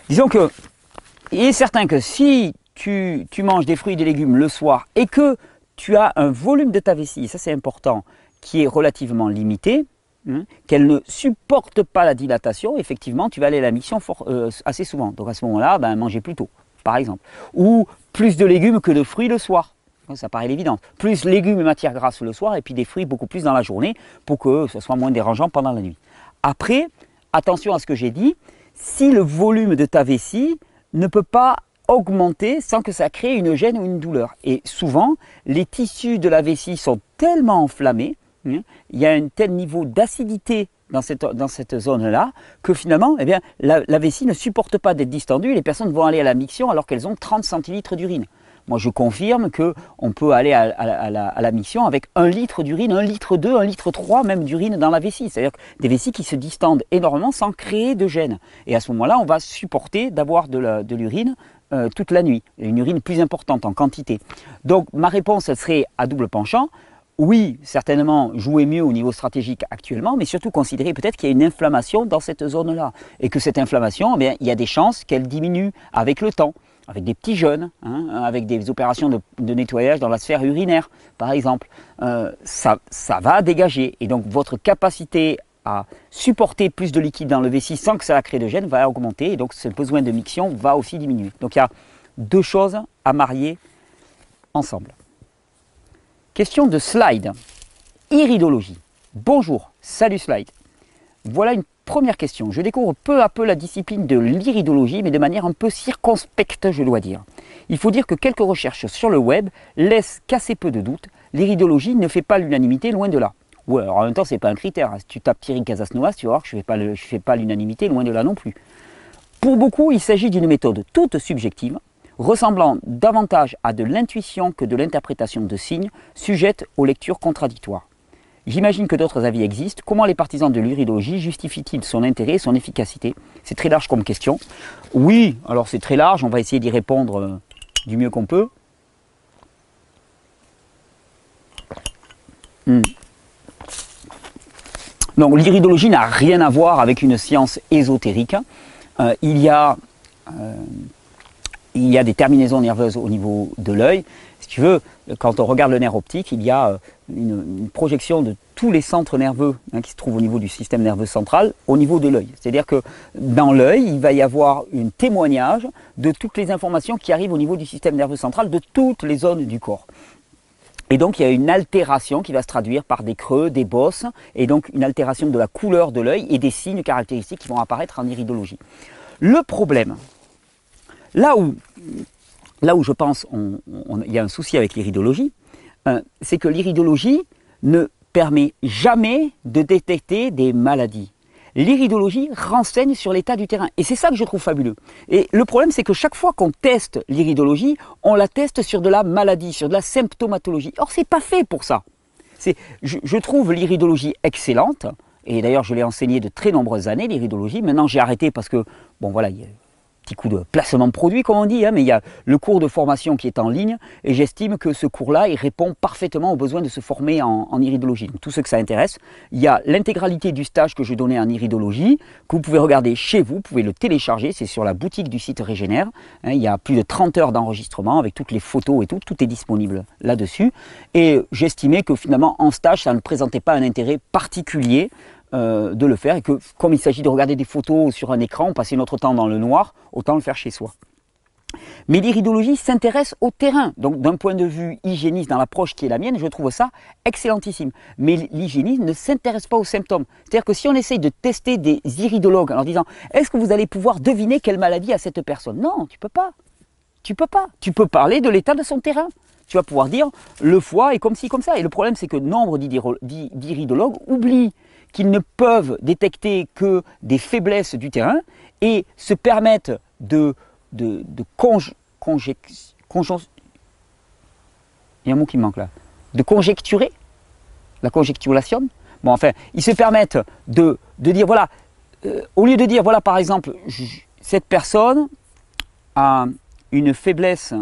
Disons que, il est certain que si tu manges des fruits et des légumes le soir et que tu as un volume de ta vessie, ça c'est important, qui est relativement limité, qu'elle ne supporte pas la dilatation, effectivement, tu vas aller à la miction assez souvent. Donc à ce moment-là, manger plus tôt, par exemple. Ou plus de légumes que de fruits le soir. Ça paraît l'évidence. Plus légumes et matières grasses le soir, et puis des fruits beaucoup plus dans la journée, pour que ce soit moins dérangeant pendant la nuit. Après, attention à ce que j'ai dit, si le volume de ta vessie ne peut pas augmenter sans que ça crée une gêne ou une douleur. Et souvent, les tissus de la vessie sont tellement enflammés, il y a un tel niveau d'acidité dans cette zone-là que finalement, eh bien, la vessie ne supporte pas d'être distendue et les personnes vont aller à la miction alors qu'elles ont 30 centilitres d'urine. Moi, je confirme qu'on peut aller à la miction avec 1 litre d'urine, 1 litre 2, 1 litre 3 même d'urine dans la vessie. C'est-à-dire des vessies qui se distendent énormément sans créer de gêne. Et à ce moment-là, on va supporter d'avoir de l'urine toute la nuit, une urine plus importante en quantité. Donc ma réponse, elle serait à double penchant. Oui, certainement jouer mieux au niveau stratégique actuellement, mais surtout considérer peut-être qu'il y a une inflammation dans cette zone-là. Et que cette inflammation, eh bien, il y a des chances qu'elle diminue avec le temps, avec des petits jeûnes, avec des opérations de nettoyage dans la sphère urinaire, par exemple. Ça va dégager. Et donc votre capacité à supporter plus de liquide dans le vessie sans que ça crée de gêne va augmenter. Et donc ce besoin de miction va aussi diminuer. Donc il y a deux choses à marier ensemble. Question de Slide. Iridologie. Bonjour, salut Slide. Voilà une première question. Je découvre peu à peu la discipline de l'iridologie, mais de manière un peu circonspecte, je dois dire. Il faut dire que quelques recherches sur le web laissent qu'assez peu de doutes. L'iridologie ne fait pas l'unanimité, loin de là. Ouais, alors en même temps, ce n'est pas un critère. Si tu tapes Thierry Casasnovas, tu vas voir que je ne fais pas l'unanimité, loin de là non plus. Pour beaucoup, il s'agit d'une méthode toute subjective, ressemblant davantage à de l'intuition que de l'interprétation de signes, sujette aux lectures contradictoires. J'imagine que d'autres avis existent. Comment les partisans de l'iridologie justifient-ils son intérêt et son efficacité? C'est très large comme question. Oui, alors c'est très large, on va essayer d'y répondre du mieux qu'on peut. Donc l'iridologie n'a rien à voir avec une science ésotérique. Il y a des terminaisons nerveuses au niveau de l'œil. Si tu veux, quand on regarde le nerf optique, il y a une projection de tous les centres nerveux qui se trouvent au niveau du système nerveux central, au niveau de l'œil. C'est-à-dire que dans l'œil, il va y avoir un témoignage de toutes les informations qui arrivent au niveau du système nerveux central, de toutes les zones du corps. Et donc il y a une altération qui va se traduire par des creux, des bosses, et donc une altération de la couleur de l'œil et des signes caractéristiques qui vont apparaître en iridologie. Le problème, là où je pense il y a un souci avec l'iridologie, c'est que l'iridologie ne permet jamais de détecter des maladies. L'iridologie renseigne sur l'état du terrain. Et c'est ça que je trouve fabuleux. Et le problème, c'est que chaque fois qu'on teste l'iridologie, on la teste sur de la maladie, sur de la symptomatologie. Or, ce n'est pas fait pour ça. Je trouve l'iridologie excellente. Et d'ailleurs, je l'ai enseigné de très nombreuses années, l'iridologie. Maintenant, j'ai arrêté parce que, bon voilà, il y a petit coup de placement de produit, comme on dit, mais il y a le cours de formation qui est en ligne, et j'estime que ce cours-là, il répond parfaitement aux besoins de se former en iridologie. Donc, tous ceux que ça intéresse, il y a l'intégralité du stage que je donnais en iridologie, que vous pouvez regarder chez vous, vous pouvez le télécharger, c'est sur la boutique du site Régénère, il y a plus de 30 heures d'enregistrement avec toutes les photos et tout est disponible là-dessus, et j'estimais que finalement, en stage, ça ne présentait pas un intérêt particulier de le faire, et que comme il s'agit de regarder des photos sur un écran, on passait notre temps dans le noir, autant le faire chez soi. Mais l'iridologie s'intéresse au terrain, donc d'un point de vue hygiéniste, dans l'approche qui est la mienne, je trouve ça excellentissime. Mais l'hygiénisme ne s'intéresse pas aux symptômes. C'est-à-dire que si on essaye de tester des iridologues en leur disant « Est-ce que vous allez pouvoir deviner quelle maladie a cette personne ?» Non, tu peux pas. Tu peux pas. Tu peux parler de l'état de son terrain. Tu vas pouvoir dire « Le foie est comme ci, comme ça ». Et le problème, c'est que nombre d'iridologues oublient qu'ils ne peuvent détecter que des faiblesses du terrain et se permettent il y a un mot qui me manque là, de conjecturer, la conjecturation. Bon, enfin, ils se permettent de dire, voilà, au lieu de dire, voilà, par exemple, cette personne a une faiblesse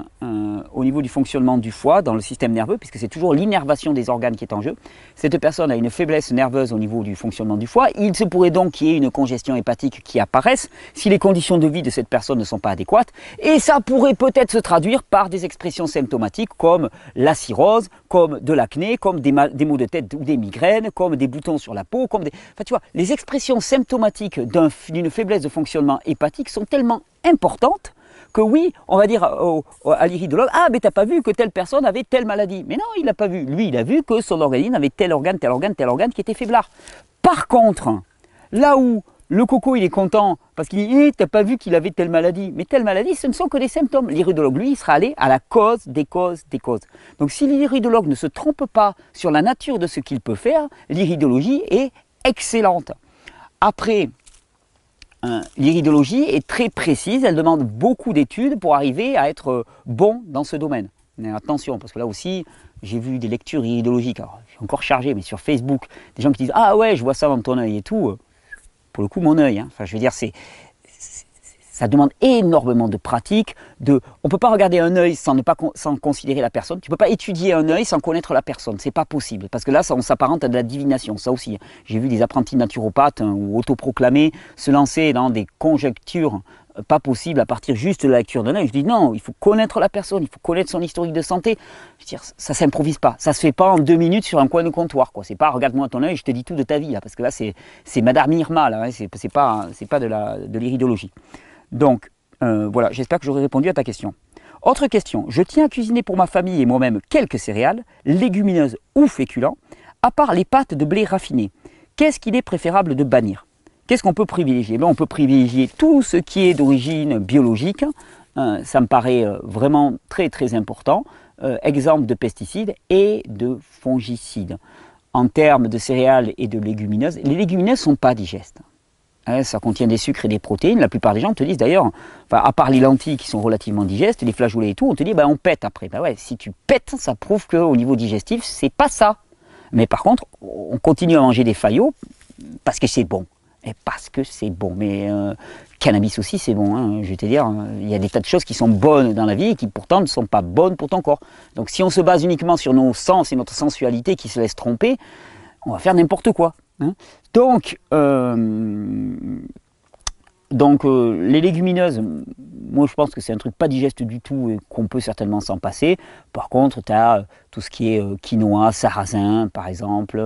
au niveau du fonctionnement du foie dans le système nerveux, puisque c'est toujours l'innervation des organes qui est en jeu. Cette personne a une faiblesse nerveuse au niveau du fonctionnement du foie. Il se pourrait donc qu'il y ait une congestion hépatique qui apparaisse si les conditions de vie de cette personne ne sont pas adéquates. Et ça pourrait peut-être se traduire par des expressions symptomatiques comme la cirrhose, comme de l'acné, comme des maux de tête ou des migraines, comme des boutons sur la peau, comme des... Enfin, tu vois, les expressions symptomatiques d'une faiblesse de fonctionnement hépatique sont tellement importantes que oui, on va dire à l'iridologue, ah mais t'as pas vu que telle personne avait telle maladie. Mais non, il l'a pas vu. Lui, il a vu que son organisme avait tel organe qui était faiblard. Par contre, là où le coco il est content parce qu'il dit, t'as pas vu qu'il avait telle maladie. Mais telle maladie, ce ne sont que des symptômes. L'iridologue, lui, il sera allé à la cause des causes des causes. Donc si l'iridologue ne se trompe pas sur la nature de ce qu'il peut faire, l'iridologie est excellente. Après, l'iridologie est très précise, elle demande beaucoup d'études pour arriver à être bon dans ce domaine. Mais attention, parce que là aussi, j'ai vu des lectures iridologiques, alors je suis encore chargé, mais sur Facebook, des gens qui disent « Ah ouais, je vois ça dans ton œil et tout », pour le coup, mon œil, enfin je veux dire, ça demande énormément de pratique. On ne peut pas regarder un œil sans considérer la personne. Tu ne peux pas étudier un œil sans connaître la personne. Ce n'est pas possible. Parce que là, on s'apparente à de la divination. Ça aussi. J'ai vu des apprentis naturopathes ou autoproclamés se lancer dans des conjectures pas possibles à partir juste de la lecture d'un œil. Je dis non, il faut connaître la personne, il faut connaître son historique de santé. Je veux dire, ça ne s'improvise pas. Ça ne se fait pas en 2 minutes sur un coin de comptoir. Ce n'est pas regarde-moi ton œil, je te dis tout de ta vie. Là, parce que là, c'est Madame Irma. Ce n'est pas de l'iridologie. Donc, voilà, j'espère que j'aurai répondu à ta question. Autre question, je tiens à cuisiner pour ma famille et moi-même quelques céréales, légumineuses ou féculents, à part les pâtes de blé raffinées. Qu'est-ce qu'il est préférable de bannir? Qu'est-ce qu'on peut privilégier? On peut privilégier tout ce qui est d'origine biologique, ça me paraît vraiment très très important, exemple de pesticides et de fongicides. En termes de céréales et de légumineuses, les légumineuses ne sont pas digestes. Ça contient des sucres et des protéines. La plupart des gens te disent d'ailleurs, enfin, à part les lentilles qui sont relativement digestes, les flageolets et tout, on te dit on pète après. Ouais, si tu pètes, ça prouve qu'au niveau digestif, c'est pas ça. Mais par contre, on continue à manger des faillots parce que c'est bon. Et parce que c'est bon. Mais cannabis aussi, c'est bon. Hein. Je vais te dire, il y a des tas de choses qui sont bonnes dans la vie et qui pourtant ne sont pas bonnes pour ton corps. Donc si on se base uniquement sur nos sens et notre sensualité qui se laisse tromper, on va faire n'importe quoi. Hein. Donc, les légumineuses, moi je pense que c'est un truc pas digeste du tout et qu'on peut certainement s'en passer. Par contre, tu as tout ce qui est quinoa, sarrasin par exemple,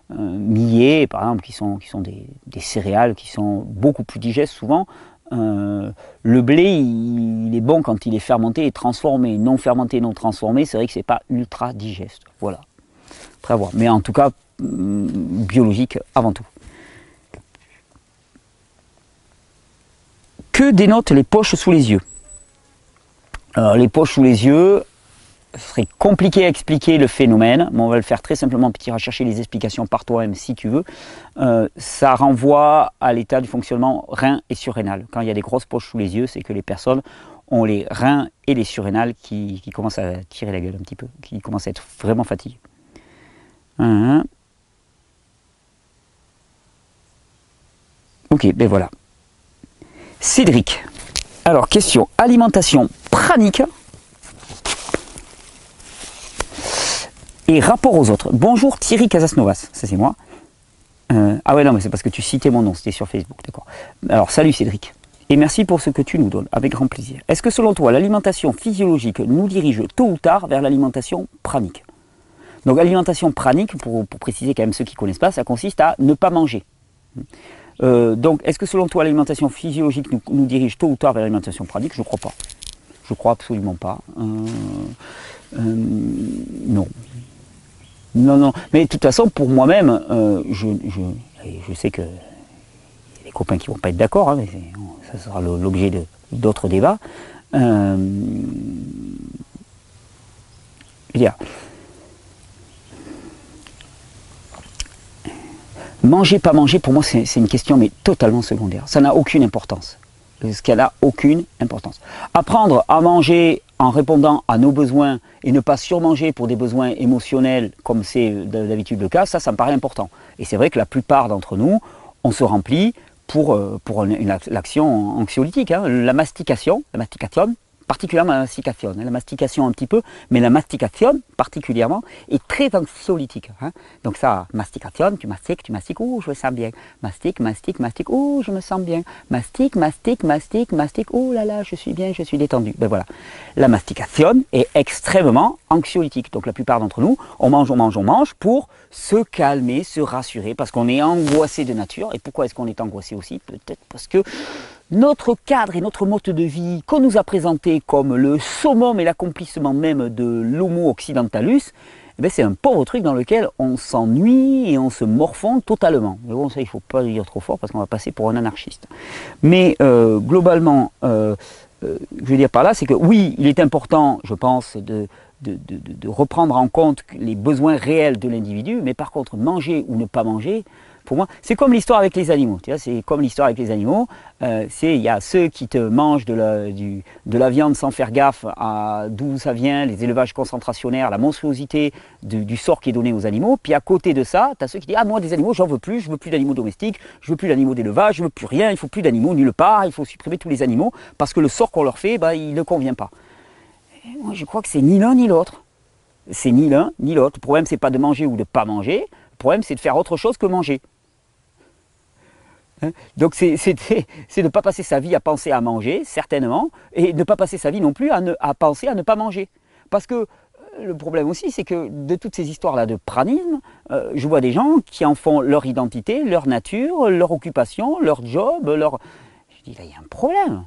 millet par exemple, qui sont des céréales qui sont beaucoup plus digestes souvent. Le blé, il est bon quand il est fermenté et transformé. Non fermenté, non transformé, c'est vrai que c'est pas ultra digeste. Voilà. Après à voir. Mais en tout cas, biologique avant tout. Que dénotent les poches sous les yeux? Alors, les poches sous les yeux, ce serait compliqué à expliquer le phénomène, mais on va le faire très simplement, puis tu iras chercher les explications par toi-même si tu veux. Ça renvoie à l'état du fonctionnement rein et surrénal. Quand il y a des grosses poches sous les yeux, c'est que les personnes ont les reins et les surrénales qui commencent à tirer la gueule un petit peu, qui commencent à être vraiment fatigués. Ok, ben voilà. Cédric. Alors, question alimentation pranique et rapport aux autres. Bonjour Thierry Casasnovas, ça c'est moi. Ah ouais, non, mais c'est parce que tu citais mon nom, c'était sur Facebook, d'accord. Alors, salut Cédric. Et merci pour ce que tu nous donnes, avec grand plaisir. Est-ce que selon toi, l'alimentation physiologique nous dirige tôt ou tard vers l'alimentation pranique? Donc, l'alimentation pranique, pour préciser quand même ceux qui ne connaissent pas, ça consiste à ne pas manger. Donc, est-ce que selon toi, l'alimentation physiologique nous dirige tôt ou tard vers l'alimentation pranique? Je ne crois pas. Je ne crois absolument pas. Non. Non. Mais de toute façon, pour moi-même, je sais que y a des copains qui ne vont pas être d'accord, hein, mais ça sera l'objet d'autres débats. Je veux dire, manger, pas manger, pour moi, c'est une question mais totalement secondaire. Ça n'a aucune importance. Ce qu'elle n'a aucune importance. Apprendre à manger en répondant à nos besoins et ne pas surmanger pour des besoins émotionnels comme c'est d'habitude le cas, ça me paraît important. Et c'est vrai que la plupart d'entre nous, on se remplit pour l'action anxiolytique. Hein. La mastication, particulièrement la mastication un petit peu, mais la mastication particulièrement est très anxiolytique. Hein. Donc ça, mastication, tu mastiques, oh je me sens bien. Mastique, oh je me sens bien. Mastique, oh là là, je suis bien, je suis détendu. Ben voilà. La mastication est extrêmement anxiolytique. Donc la plupart d'entre nous, on mange pour se calmer, se rassurer, parce qu'on est angoissé de nature. Et pourquoi est-ce qu'on est angoissé aussi? Peut-être parce que notre cadre et notre mode de vie qu'on nous a présenté comme le summum et l'accomplissement même de l'homo occidentalus, eh c'est un pauvre truc dans lequel on s'ennuie et on se morfond totalement. Mais bon, ça, il ne faut pas le dire trop fort parce qu'on va passer pour un anarchiste. Mais globalement, je veux dire par là, c'est que oui, il est important, je pense, de reprendre en compte les besoins réels de l'individu, mais par contre, manger ou ne pas manger, pour moi, c'est comme l'histoire avec les animaux. C'est comme l'histoire avec les animaux. Il y a ceux qui te mangent de la viande sans faire gaffe à d'où ça vient, les élevages concentrationnaires, la monstruosité du sort qui est donné aux animaux. Puis à côté de ça, tu as ceux qui disent « Ah, moi, des animaux, j'en veux plus. Je veux plus d'animaux domestiques. Je veux plus d'animaux d'élevage. Je veux plus rien. Il faut plus d'animaux nulle part. Il faut supprimer tous les animaux parce que le sort qu'on leur fait, il ne convient pas. » Moi, je crois que c'est ni l'un ni l'autre. C'est ni l'un ni l'autre. Le problème, c'est pas de manger ou de ne pas manger. Le problème, c'est de faire autre chose que manger. Donc c'est de ne pas passer sa vie à penser à manger, certainement, et ne pas passer sa vie non plus à penser à ne pas manger. Parce que le problème aussi, c'est que de toutes ces histoires-là de pranisme, je vois des gens qui en font leur identité, leur nature, leur occupation, leur job, Je dis, là, il y a un problème.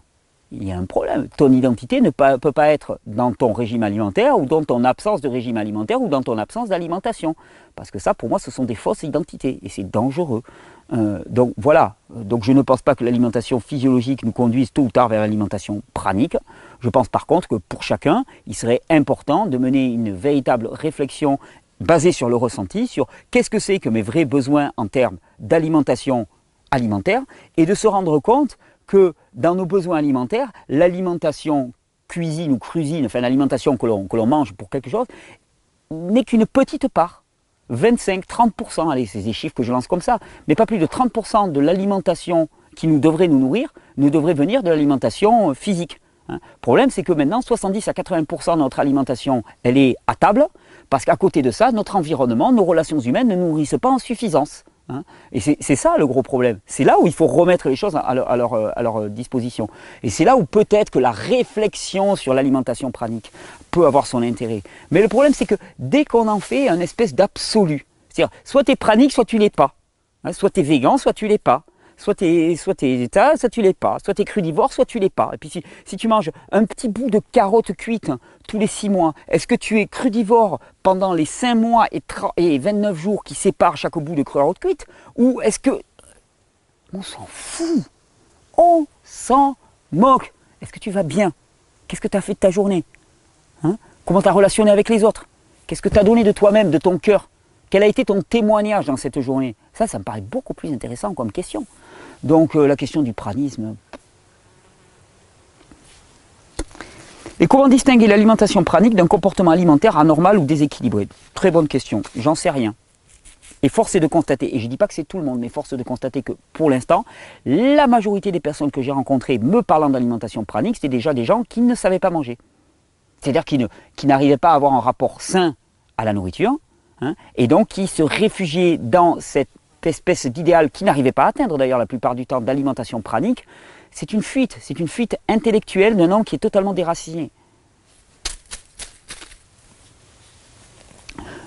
il y a un problème. Ton identité ne peut pas être dans ton régime alimentaire ou dans ton absence de régime alimentaire ou dans ton absence d'alimentation. Parce que ça, pour moi, ce sont des fausses identités et c'est dangereux. Donc voilà, donc je ne pense pas que l'alimentation physiologique nous conduise tôt ou tard vers l'alimentation pranique. Je pense par contre que pour chacun, il serait important de mener une véritable réflexion basée sur le ressenti, sur qu'est-ce que c'est que mes vrais besoins en termes d'alimentation alimentaire et de se rendre compte que dans nos besoins alimentaires, l'alimentation cuisine ou crusine, enfin l'alimentation que l'on mange pour quelque chose, n'est qu'une petite part. 25-30%, allez, c'est des chiffres que je lance comme ça, mais pas plus de 30% de l'alimentation qui devrait nous nourrir, nous devrait venir de l'alimentation physique. Le problème, c'est que maintenant, 70 à 80% de notre alimentation, elle est à table, parce qu'à côté de ça, notre environnement, nos relations humaines ne nous nourrissent pas en suffisance. Et c'est ça le gros problème. C'est là où il faut remettre les choses à leur disposition. Et c'est là où peut-être que la réflexion sur l'alimentation pranique peut avoir son intérêt. Mais le problème, c'est que dès qu'on en fait un espèce d'absolu, c'est-à-dire soit tu es pranique, soit tu ne l'es pas. Soit tu es végan, soit tu ne l'es pas. Soit tu es soit tu l'es pas. Soit tu es crudivore, soit tu ne l'es pas. Et puis si tu manges un petit bout de carotte cuite tous les 6 mois, est-ce que tu es crudivore pendant les 5 mois et 29 jours qui séparent chaque bout de carotte cuite? Ou est-ce que... On s'en fout. On s'en moque. Est-ce que tu vas bien? Qu'est-ce que tu as fait de ta journée? Comment tu as relationné avec les autres? Qu'est-ce que tu as donné de toi-même, de ton cœur? Quel a été ton témoignage dans cette journée? Ça me paraît beaucoup plus intéressant comme question. Donc la question du pranisme. Et comment distinguer l'alimentation pranique d'un comportement alimentaire anormal ou déséquilibré? Très bonne question, j'en sais rien. Et force est de constater, et je ne dis pas que c'est tout le monde, mais force est de constater que pour l'instant, la majorité des personnes que j'ai rencontrées me parlant d'alimentation pranique, c'était déjà des gens qui ne savaient pas manger. C'est-à-dire qui n'arrivaient pas à avoir un rapport sain à la nourriture, et donc qui se réfugiaient dans cette espèce d'idéal qui n'arrivait pas à atteindre d'ailleurs la plupart du temps d'alimentation pranique. C'est une fuite intellectuelle d'un homme qui est totalement déraciné.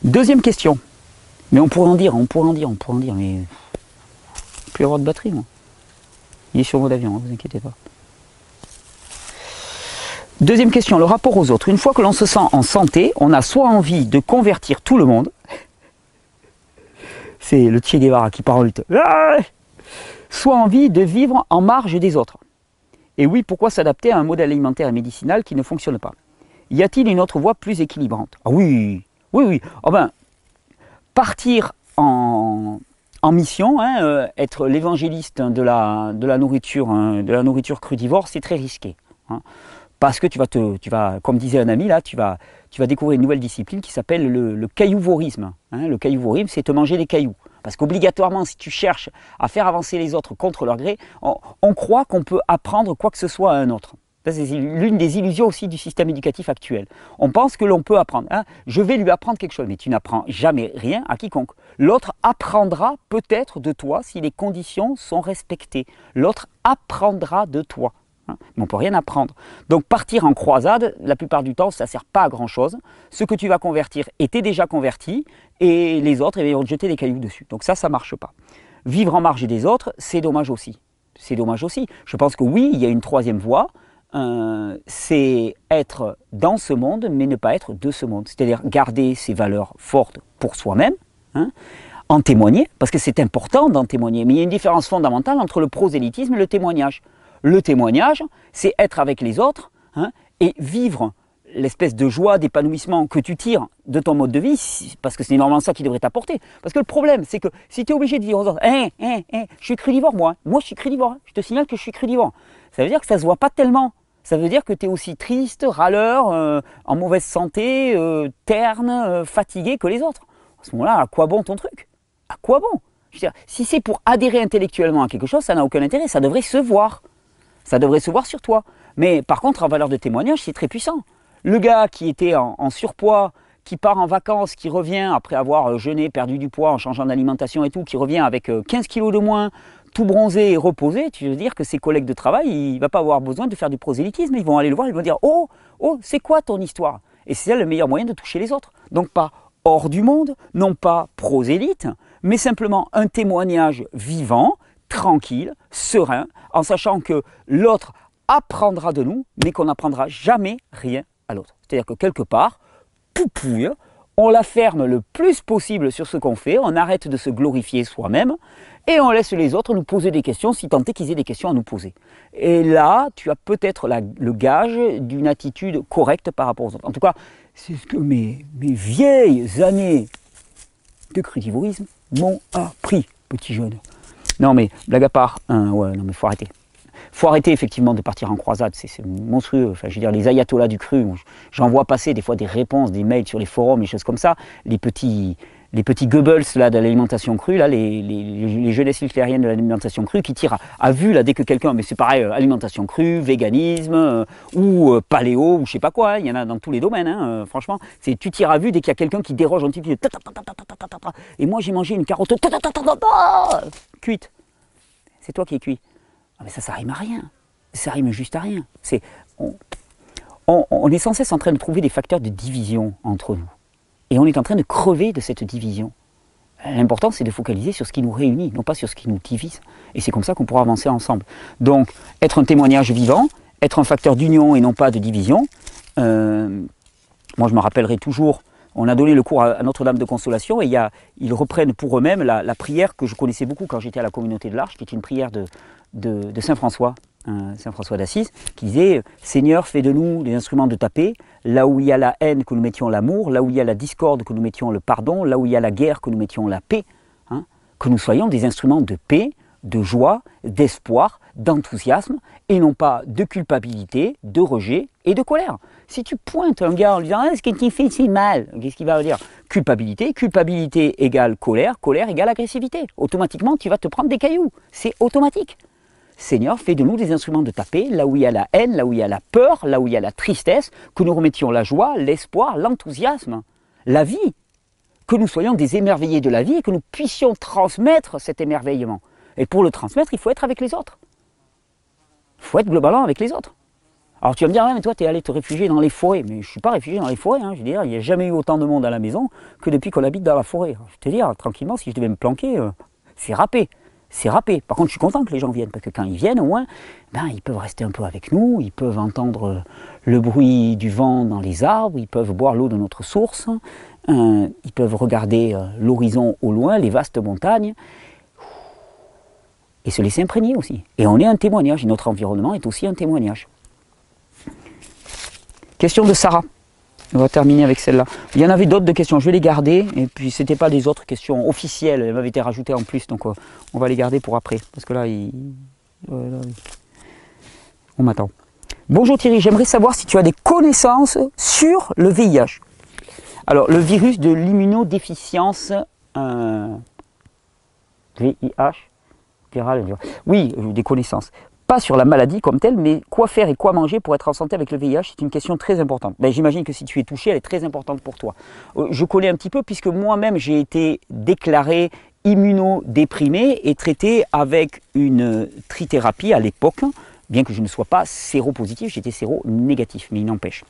Deuxième question, mais on pourrait en dire, mais plus avoir de batterie moi. Il est sur mode avion, ne vous inquiétez pas. Deuxième question, le rapport aux autres. Une fois que l'on se sent en santé, on a soit envie de convertir tout le monde, c'est le Che Guevara qui parle, soit envie de vivre en marge des autres. Et oui, pourquoi s'adapter à un modèle alimentaire et médicinal qui ne fonctionne pas? Y a-t-il une autre voie plus équilibrante? Ah oui. Oh ben, partir en mission, être l'évangéliste de la nourriture crudivore, c'est très risqué. Parce que tu vas, comme disait un ami là, tu vas découvrir une nouvelle discipline qui s'appelle le caillouvorisme. Le caillouvorisme, c'est te manger des cailloux. Parce qu'obligatoirement, si tu cherches à faire avancer les autres contre leur gré, on croit qu'on peut apprendre quoi que ce soit à un autre. C'est l'une des illusions aussi du système éducatif actuel. On pense que l'on peut apprendre. Je vais lui apprendre quelque chose, mais tu n'apprends jamais rien à quiconque. L'autre apprendra peut-être de toi si les conditions sont respectées. L'autre apprendra de toi. Mais on ne peut rien apprendre. Donc partir en croisade, la plupart du temps, ça ne sert pas à grand chose. Ce que tu vas convertir était déjà converti et les autres vont te jeter des cailloux dessus. Donc ça ne marche pas. Vivre en marge des autres, c'est dommage aussi. C'est dommage aussi. Je pense que oui, il y a une troisième voie. C'est être dans ce monde, mais ne pas être de ce monde. C'est-à-dire garder ses valeurs fortes pour soi-même, en témoigner, parce que c'est important d'en témoigner. Mais il y a une différence fondamentale entre le prosélytisme et le témoignage. Le témoignage, c'est être avec les autres et vivre l'espèce de joie, d'épanouissement que tu tires de ton mode de vie, parce que c'est normalement ça qui devrait t'apporter. Parce que le problème, c'est que si tu es obligé de dire aux autres, je suis crudivore moi je suis crudivore, je te signale que je suis crudivore, ça veut dire que ça ne se voit pas tellement. Ça veut dire que tu es aussi triste, râleur, en mauvaise santé, terne, fatigué que les autres. À ce moment-là, à quoi bon ton truc? À quoi bon? Je veux dire, si c'est pour adhérer intellectuellement à quelque chose, ça n'a aucun intérêt, ça devrait se voir. Ça devrait se voir sur toi. Mais par contre, en valeur de témoignage, c'est très puissant. Le gars qui était en surpoids, qui part en vacances, qui revient après avoir jeûné, perdu du poids en changeant d'alimentation et tout, qui revient avec 15 kilos de moins, tout bronzé et reposé, tu veux dire que ses collègues de travail, il ne va pas avoir besoin de faire du prosélytisme, ils vont aller le voir, ils vont dire « Oh, c'est quoi ton histoire ?» Et c'est ça le meilleur moyen de toucher les autres. Donc pas hors du monde, non pas prosélyte, mais simplement un témoignage vivant, tranquille, serein, en sachant que l'autre apprendra de nous, mais qu'on n'apprendra jamais rien à l'autre. C'est-à-dire que quelque part, poupouille, on la ferme le plus possible sur ce qu'on fait, on arrête de se glorifier soi-même, et on laisse les autres nous poser des questions, si tant est qu'ils aient des questions à nous poser. Et là, tu as peut-être le gage d'une attitude correcte par rapport aux autres. En tout cas, c'est ce que mes vieilles années de crudivorisme m'ont appris, petit jeune. Non mais, blague à part, ouais, non mais faut arrêter. Faut arrêter effectivement de partir en croisade, c'est monstrueux. Enfin, je veux dire, les ayatollahs du cru, j'en vois passer des fois des réponses, des mails sur les forums, des choses comme ça. Les petits Goebbels là, de l'alimentation crue, là, les jeunesses hitlériennes de l'alimentation crue qui tirent à vue là, dès que quelqu'un, mais c'est pareil, alimentation crue, véganisme, ou paléo, ou je sais pas quoi, il y en a dans tous les domaines, hein, franchement. Tu tires à vue dès qu'il y a quelqu'un qui déroge un petit peu. Et moi j'ai mangé une carotte cuite. C'est toi qui es cuit. Ah, mais ça rime à rien. Ça rime juste à rien. On est sans cesse en train de trouver des facteurs de division entre nous. Et on est en train de crever de cette division. L'important, c'est de focaliser sur ce qui nous réunit, non pas sur ce qui nous divise. Et c'est comme ça qu'on pourra avancer ensemble. Donc, être un témoignage vivant, être un facteur d'union et non pas de division. Moi, je me rappellerai toujours, on a donné le cours à Notre-Dame de Consolation et ils reprennent pour eux-mêmes la prière que je connaissais beaucoup quand j'étais à la communauté de l'Arche, qui est une prière de Saint François, Saint François d'Assise, qui disait « Seigneur, fais de nous des instruments de ta paix, là où il y a la haine, que nous mettions l'amour, là où il y a la discorde, que nous mettions le pardon, là où il y a la guerre, que nous mettions la paix. Hein, que nous soyons des instruments de paix, de joie, d'espoir, d'enthousiasme, et non pas de culpabilité, de rejet et de colère. » Si tu pointes un gars en lui disant « ce que tu fais, c'est mal », qu'est-ce qu'il va dire? Culpabilité, culpabilité égale colère, colère égale agressivité. Automatiquement, tu vas te prendre des cailloux. C'est automatique. Seigneur, fais de nous des instruments de ta paix, là où il y a la haine, là où il y a la peur, là où il y a la tristesse, que nous remettions la joie, l'espoir, l'enthousiasme, la vie. Que nous soyons des émerveillés de la vie et que nous puissions transmettre cet émerveillement. Et pour le transmettre, il faut être avec les autres. Il faut être globalement avec les autres. Alors tu vas me dire, ouais, mais toi tu es allé te réfugier dans les forêts. Mais je ne suis pas réfugié dans les forêts, hein. Je veux dire, il n'y a jamais eu autant de monde à la maison que depuis qu'on habite dans la forêt. Je vais te dire, tranquillement, si je devais me planquer, c'est râpé. C'est râpé. Par contre, je suis content que les gens viennent, parce que quand ils viennent, au moins, ben, ils peuvent rester un peu avec nous, ils peuvent entendre le bruit du vent dans les arbres, ils peuvent boire l'eau de notre source, ils peuvent regarder l'horizon au loin, les vastes montagnes, et se laisser imprégner aussi. Et on est un témoignage, et notre environnement est aussi un témoignage. Question de Sarah. On va terminer avec celle-là. Il y en avait d'autres de questions, je vais les garder. Et puis, ce n'étaient pas des autres questions officielles. Elles m'avaient été rajoutées en plus. Donc, on va les garder pour après. Parce que là, on m'attend. Bonjour Thierry, j'aimerais savoir si tu as des connaissances sur le VIH. Alors, le virus de l'immunodéficience VIH viral. Oui, des connaissances. Pas sur la maladie comme telle, mais quoi faire et quoi manger pour être en santé avec le VIH, c'est une question très importante. Ben, j'imagine que si tu es touché, elle est très importante pour toi. Je connais un petit peu puisque moi-même j'ai été déclaré immunodéprimé et traité avec une trithérapie à l'époque, bien que je ne sois pas séropositif, j'étais séronégatif, mais il n'empêche.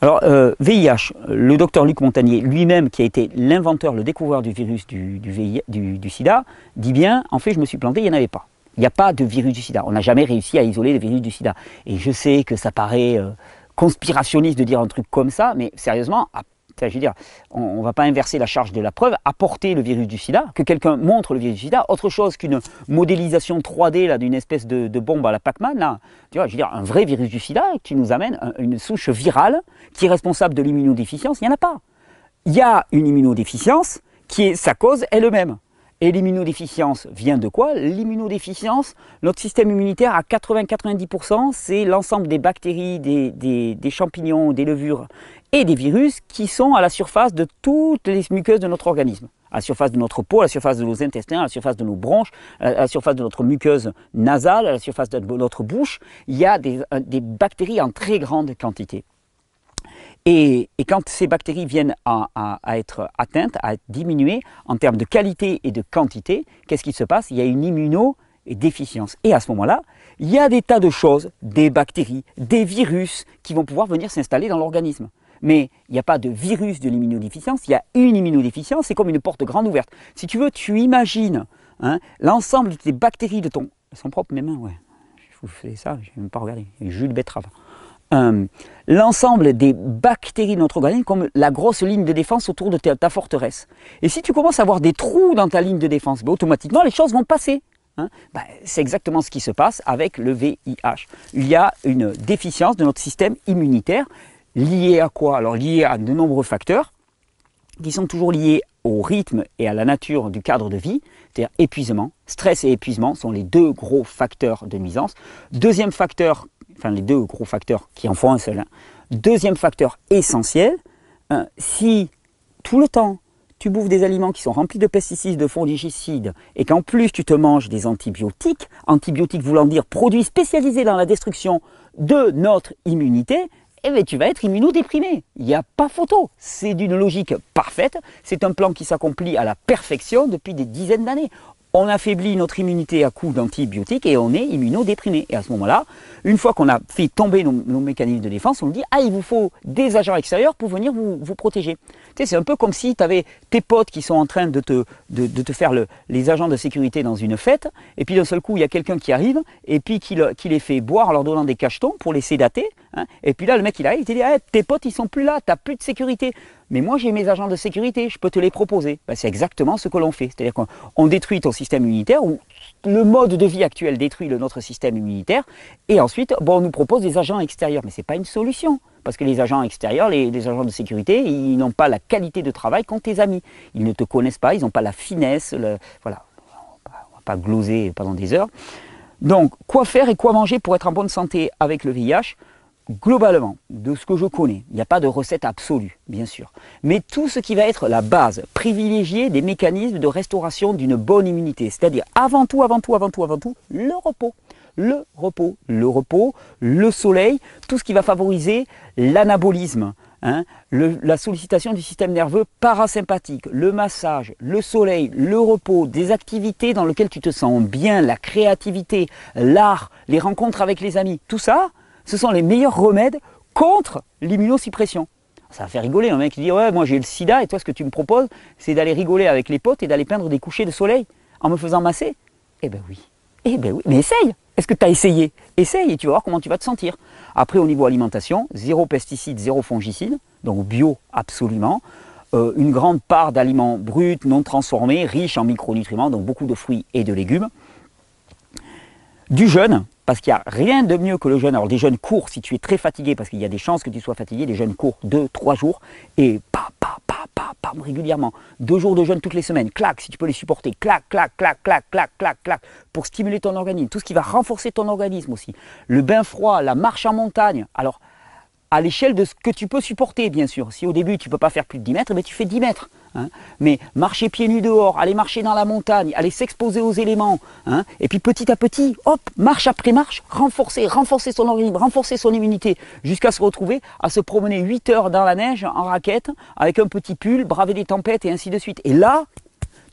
Alors, VIH, le docteur Luc Montagnier, lui-même qui a été l'inventeur, le découvreur du virus du sida, dit bien, en fait je me suis planté, il n'y en avait pas. Il n'y a pas de virus du sida. On n'a jamais réussi à isoler le virus du sida. Et je sais que ça paraît conspirationniste de dire un truc comme ça, mais sérieusement, je veux dire, on ne va pas inverser la charge de la preuve, apporter le virus du sida, que quelqu'un montre le virus du sida, autre chose qu'une modélisation 3D d'une espèce de bombe à la Pac-Man, là, tu vois, je veux dire, un vrai virus du sida qui nous amène une souche virale qui est responsable de l'immunodéficience, il n'y en a pas. Il y a une immunodéficience qui est sa cause elle-même. Et l'immunodéficience vient de quoi? L'immunodéficience, notre système immunitaire à 80-90%, c'est l'ensemble des bactéries, des champignons, des levures et des virus qui sont à la surface de toutes les muqueuses de notre organisme. À la surface de notre peau, à la surface de nos intestins, à la surface de nos bronches, à la surface de notre muqueuse nasale, à la surface de notre bouche, il y a des bactéries en très grande quantité. Et quand ces bactéries viennent à être atteintes, à être diminuées en termes de qualité et de quantité, qu'est-ce qui se passe? Il y a une immunodéficience. Et à ce moment-là, il y a des tas de choses, des bactéries, des virus qui vont pouvoir venir s'installer dans l'organisme. Mais il n'y a pas de virus de l'immunodéficience, il y a une immunodéficience, c'est comme une porte grande ouverte. Si tu veux, tu imagines l'ensemble des bactéries de ton... Elles sont propres mes mains, ouais. vous faites ça, je n'ai même pas regardé, jus de betterave. L'ensemble des bactéries de notre organisme comme la grosse ligne de défense autour de ta forteresse. Et si tu commences à avoir des trous dans ta ligne de défense, ben, automatiquement les choses vont passer. Hein, ben, c'est exactement ce qui se passe avec le VIH. Il y a une déficience de notre système immunitaire liée à quoi? Alors liée à de nombreux facteurs qui sont toujours liés au rythme et à la nature du cadre de vie, c'est-à-dire épuisement. Stress et épuisement sont les deux gros facteurs de nuisance. Deuxième facteur, enfin les deux gros facteurs qui en font un seul. Hein. Deuxième facteur essentiel, si tout le temps tu bouffes des aliments qui sont remplis de pesticides, de fongicides, et qu'en plus tu te manges des antibiotiques, antibiotiques voulant dire produits spécialisés dans la destruction de notre immunité, eh bien, tu vas être immunodéprimé. Il n'y a pas photo. C'est d'une logique parfaite. C'est un plan qui s'accomplit à la perfection depuis des dizaines d'années. On affaiblit notre immunité à coup d'antibiotiques et on est immunodéprimé. Et à ce moment-là, une fois qu'on a fait tomber nos mécanismes de défense, on dit « Ah, il vous faut des agents extérieurs pour venir vous protéger. » Tu sais, c'est un peu comme si tu avais tes potes qui sont en train de te faire les agents de sécurité dans une fête, et puis d'un seul coup, il y a quelqu'un qui arrive, et puis qui les fait boire en leur donnant des cachetons pour les sédater. Hein, et puis là, le mec, il arrive, il te dit ah, « Tes potes, ils sont plus là, tu n'as plus de sécurité. » Mais moi, j'ai mes agents de sécurité, je peux te les proposer. Ben, c'est exactement ce que l'on fait. C'est-à-dire qu'on détruit ton système immunitaire, ou le mode de vie actuel détruit notre système immunitaire, et ensuite, bon, on nous propose des agents extérieurs. Mais ce n'est pas une solution. Parce que les agents extérieurs, les agents de sécurité, ils n'ont pas la qualité de travail qu'ont tes amis. Ils ne te connaissent pas, ils n'ont pas la finesse, voilà. On ne va pas gloser pendant des heures. Donc, quoi faire et quoi manger pour être en bonne santé avec le VIH ? Globalement, de ce que je connais, il n'y a pas de recette absolue, bien sûr. Mais tout ce qui va être la base, privilégier des mécanismes de restauration d'une bonne immunité. C'est-à-dire, avant tout, le repos. Le repos, le soleil, tout ce qui va favoriser l'anabolisme, hein, la sollicitation du système nerveux parasympathique, le massage, le soleil, le repos, des activités dans lesquelles tu te sens bien, la créativité, l'art, les rencontres avec les amis, tout ça, ce sont les meilleurs remèdes contre l'immunosuppression. Ça va faire rigoler un mec qui dit « Ouais, moi j'ai le sida et toi ce que tu me proposes, c'est d'aller rigoler avec les potes et d'aller peindre des couchers de soleil en me faisant masser ?» Eh ben oui, mais essaye. Est-ce que tu as essayé? Essaye et tu vas voir comment tu vas te sentir. Après, au niveau alimentation, zéro pesticides, zéro fongicides, donc bio absolument. Une grande part d'aliments bruts, non transformés, riches en micronutriments, donc beaucoup de fruits et de légumes. Du jeûne, parce qu'il n'y a rien de mieux que le jeûne. Alors des jeûnes courts, si tu es très fatigué, parce qu'il y a des chances que tu sois fatigué, des jeûnes courts, 2-3 jours, et régulièrement. 2 jours de jeûne toutes les semaines, clac, si tu peux les supporter, clac, pour stimuler ton organisme. Tout ce qui va renforcer ton organisme aussi. Le bain froid, la marche en montagne. Alors, à l'échelle de ce que tu peux supporter, bien sûr. Si au début, tu ne peux pas faire plus de 10 mètres, ben, tu fais 10 mètres. Hein. Mais marcher pieds nus dehors, aller marcher dans la montagne, aller s'exposer aux éléments, hein. Et puis petit à petit, hop, marche après marche, renforcer son organisme, renforcer son immunité, jusqu'à se retrouver à se promener 8 heures dans la neige, en raquette, avec un petit pull, braver des tempêtes et ainsi de suite. Et là,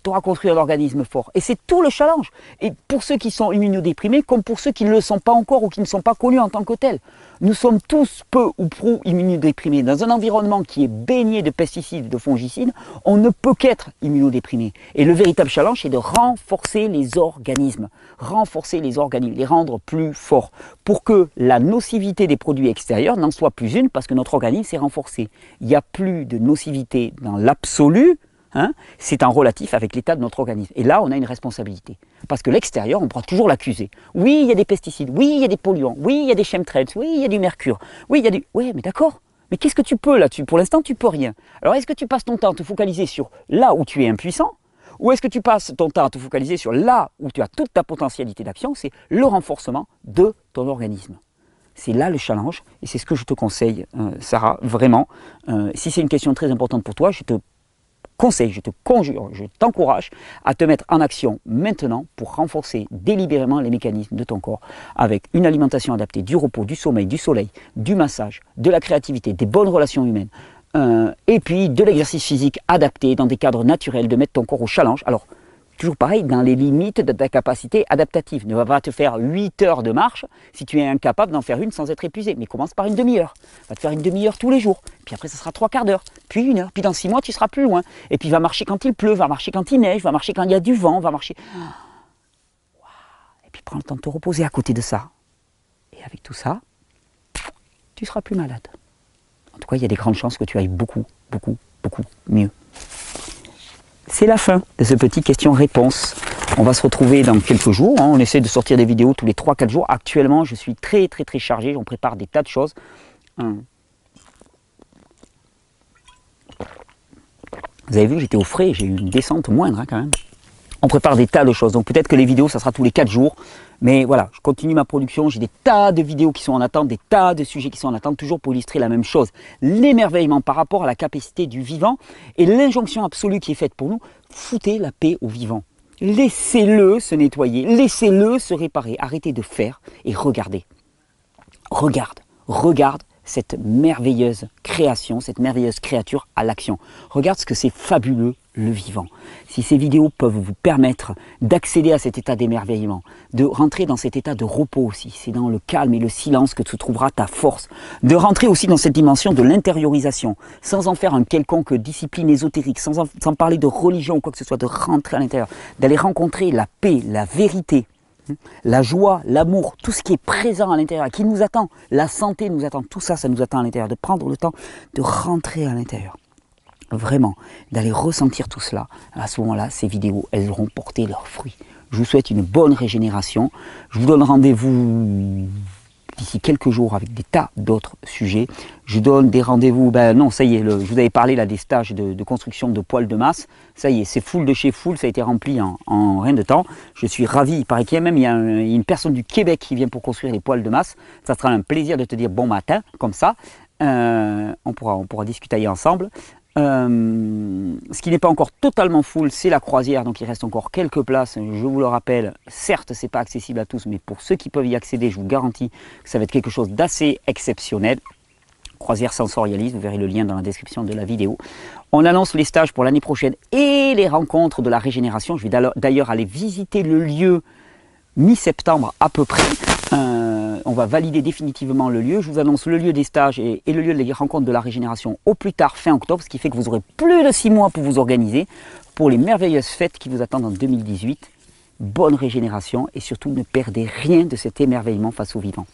tu auras construit un organisme fort. Et c'est tout le challenge. Et pour ceux qui sont immunodéprimés, comme pour ceux qui ne le sont pas encore ou qui ne sont pas connus en tant que tels. Nous sommes tous peu ou prou immunodéprimés. Dans un environnement qui est baigné de pesticides, de fongicides, on ne peut qu'être immunodéprimé. Et le véritable challenge, c'est de renforcer les organismes. Les rendre plus forts. Pour que la nocivité des produits extérieurs n'en soit plus une, parce que notre organisme s'est renforcé. Il n'y a plus de nocivité dans l'absolu. Hein, c'est en relatif avec l'état de notre organisme. Et là, on a une responsabilité. Parce que l'extérieur, on pourra toujours l'accuser. Oui, il y a des pesticides, oui, il y a des polluants, oui, il y a des chemtrails, oui, il y a du mercure, oui, il y a du... Oui, mais d'accord. Mais qu'est-ce que tu peux là-dessus? Pour l'instant, tu peux rien. Alors, est-ce que tu passes ton temps à te focaliser sur là où tu es impuissant? Ou est-ce que tu passes ton temps à te focaliser sur là où tu as toute ta potentialité d'action? C'est le renforcement de ton organisme. C'est là le challenge, et c'est ce que je te conseille, Sarah, vraiment. Si c'est une question très importante pour toi, je te conseille, je te conjure, je t'encourage à te mettre en action maintenant pour renforcer délibérément les mécanismes de ton corps avec une alimentation adaptée, du repos, du sommeil, du soleil, du massage, de la créativité, des bonnes relations humaines et puis de l'exercice physique adapté dans des cadres naturels, de mettre ton corps au challenge. Alors, toujours pareil, dans les limites de ta capacité adaptative. Ne va pas te faire 8 heures de marche si tu es incapable d'en faire une sans être épuisé. Mais commence par une demi-heure. Va te faire une demi-heure tous les jours. Puis après, ça sera 3/4 d'heure. Puis 1 heure. Puis dans 6 mois, tu seras plus loin. Et puis va marcher quand il pleut, va marcher quand il neige, va marcher quand il y a du vent, va marcher... Et puis prends le temps de te reposer à côté de ça. Et avec tout ça, tu seras plus malade. En tout cas, il y a des grandes chances que tu ailles beaucoup, beaucoup, beaucoup mieux. C'est la fin de ce petit question-réponse. On va se retrouver dans quelques jours. On essaie de sortir des vidéos tous les 3-4 jours. Actuellement, je suis très chargé. On prépare des tas de choses. Vous avez vu, j'étais au frais. J'ai eu une descente moindre quand même. On prépare des tas de choses. Donc peut-être que les vidéos, ça sera tous les 4 jours. Mais voilà, je continue ma production. J'ai des tas de vidéos qui sont en attente, des tas de sujets qui sont en attente, toujours pour illustrer la même chose. L'émerveillement par rapport à la capacité du vivant et l'injonction absolue qui est faite pour nous. Foutez la paix au vivant. Laissez-le se nettoyer, laissez-le se réparer. Arrêtez de faire et regardez. Regarde cette merveilleuse création, cette merveilleuse créature à l'action. Regarde ce que c'est fabuleux, le vivant. Si ces vidéos peuvent vous permettre d'accéder à cet état d'émerveillement, de rentrer dans cet état de repos aussi, c'est dans le calme et le silence que tu trouveras ta force, de rentrer aussi dans cette dimension de l'intériorisation, sans en faire un quelconque discipline ésotérique, sans parler de religion ou quoi que ce soit, de rentrer à l'intérieur, d'aller rencontrer la paix, la vérité, la joie, l'amour, tout ce qui est présent à l'intérieur, qui nous attend, la santé nous attend, tout ça, ça nous attend à l'intérieur, de prendre le temps de rentrer à l'intérieur. Vraiment, d'aller ressentir tout cela. À ce moment-là, ces vidéos, elles auront porté leurs fruits. Je vous souhaite une bonne régénération. Je vous donne rendez-vous d'ici quelques jours avec des tas d'autres sujets. Je donne des rendez-vous, non, ça y est, je vous avais parlé là des stages de construction de poils de masse. Ça y est, c'est full de chez full, ça a été rempli en rien de temps. Je suis ravi, il paraît qu'il y a même une personne du Québec qui vient pour construire les poils de masse. Ça sera un plaisir de te dire bon matin, comme ça. On pourra discuter ensemble. Ce qui n'est pas encore totalement full, c'est la croisière, donc il reste encore quelques places, je vous le rappelle. Certes, c'est pas accessible à tous, mais pour ceux qui peuvent y accéder, je vous garantis que ça va être quelque chose d'assez exceptionnel. Croisière sensorialiste, vous verrez le lien dans la description de la vidéo. On annonce les stages pour l'année prochaine et les rencontres de la régénération. Je vais d'ailleurs aller visiter le lieu mi-septembre à peu près. On va valider définitivement le lieu. Je vous annonce le lieu des stages et le lieu des rencontres de la régénération au plus tard fin octobre, ce qui fait que vous aurez plus de 6 mois pour vous organiser pour les merveilleuses fêtes qui vous attendent en 2018. Bonne régénération et surtout ne perdez rien de cet émerveillement face au vivant.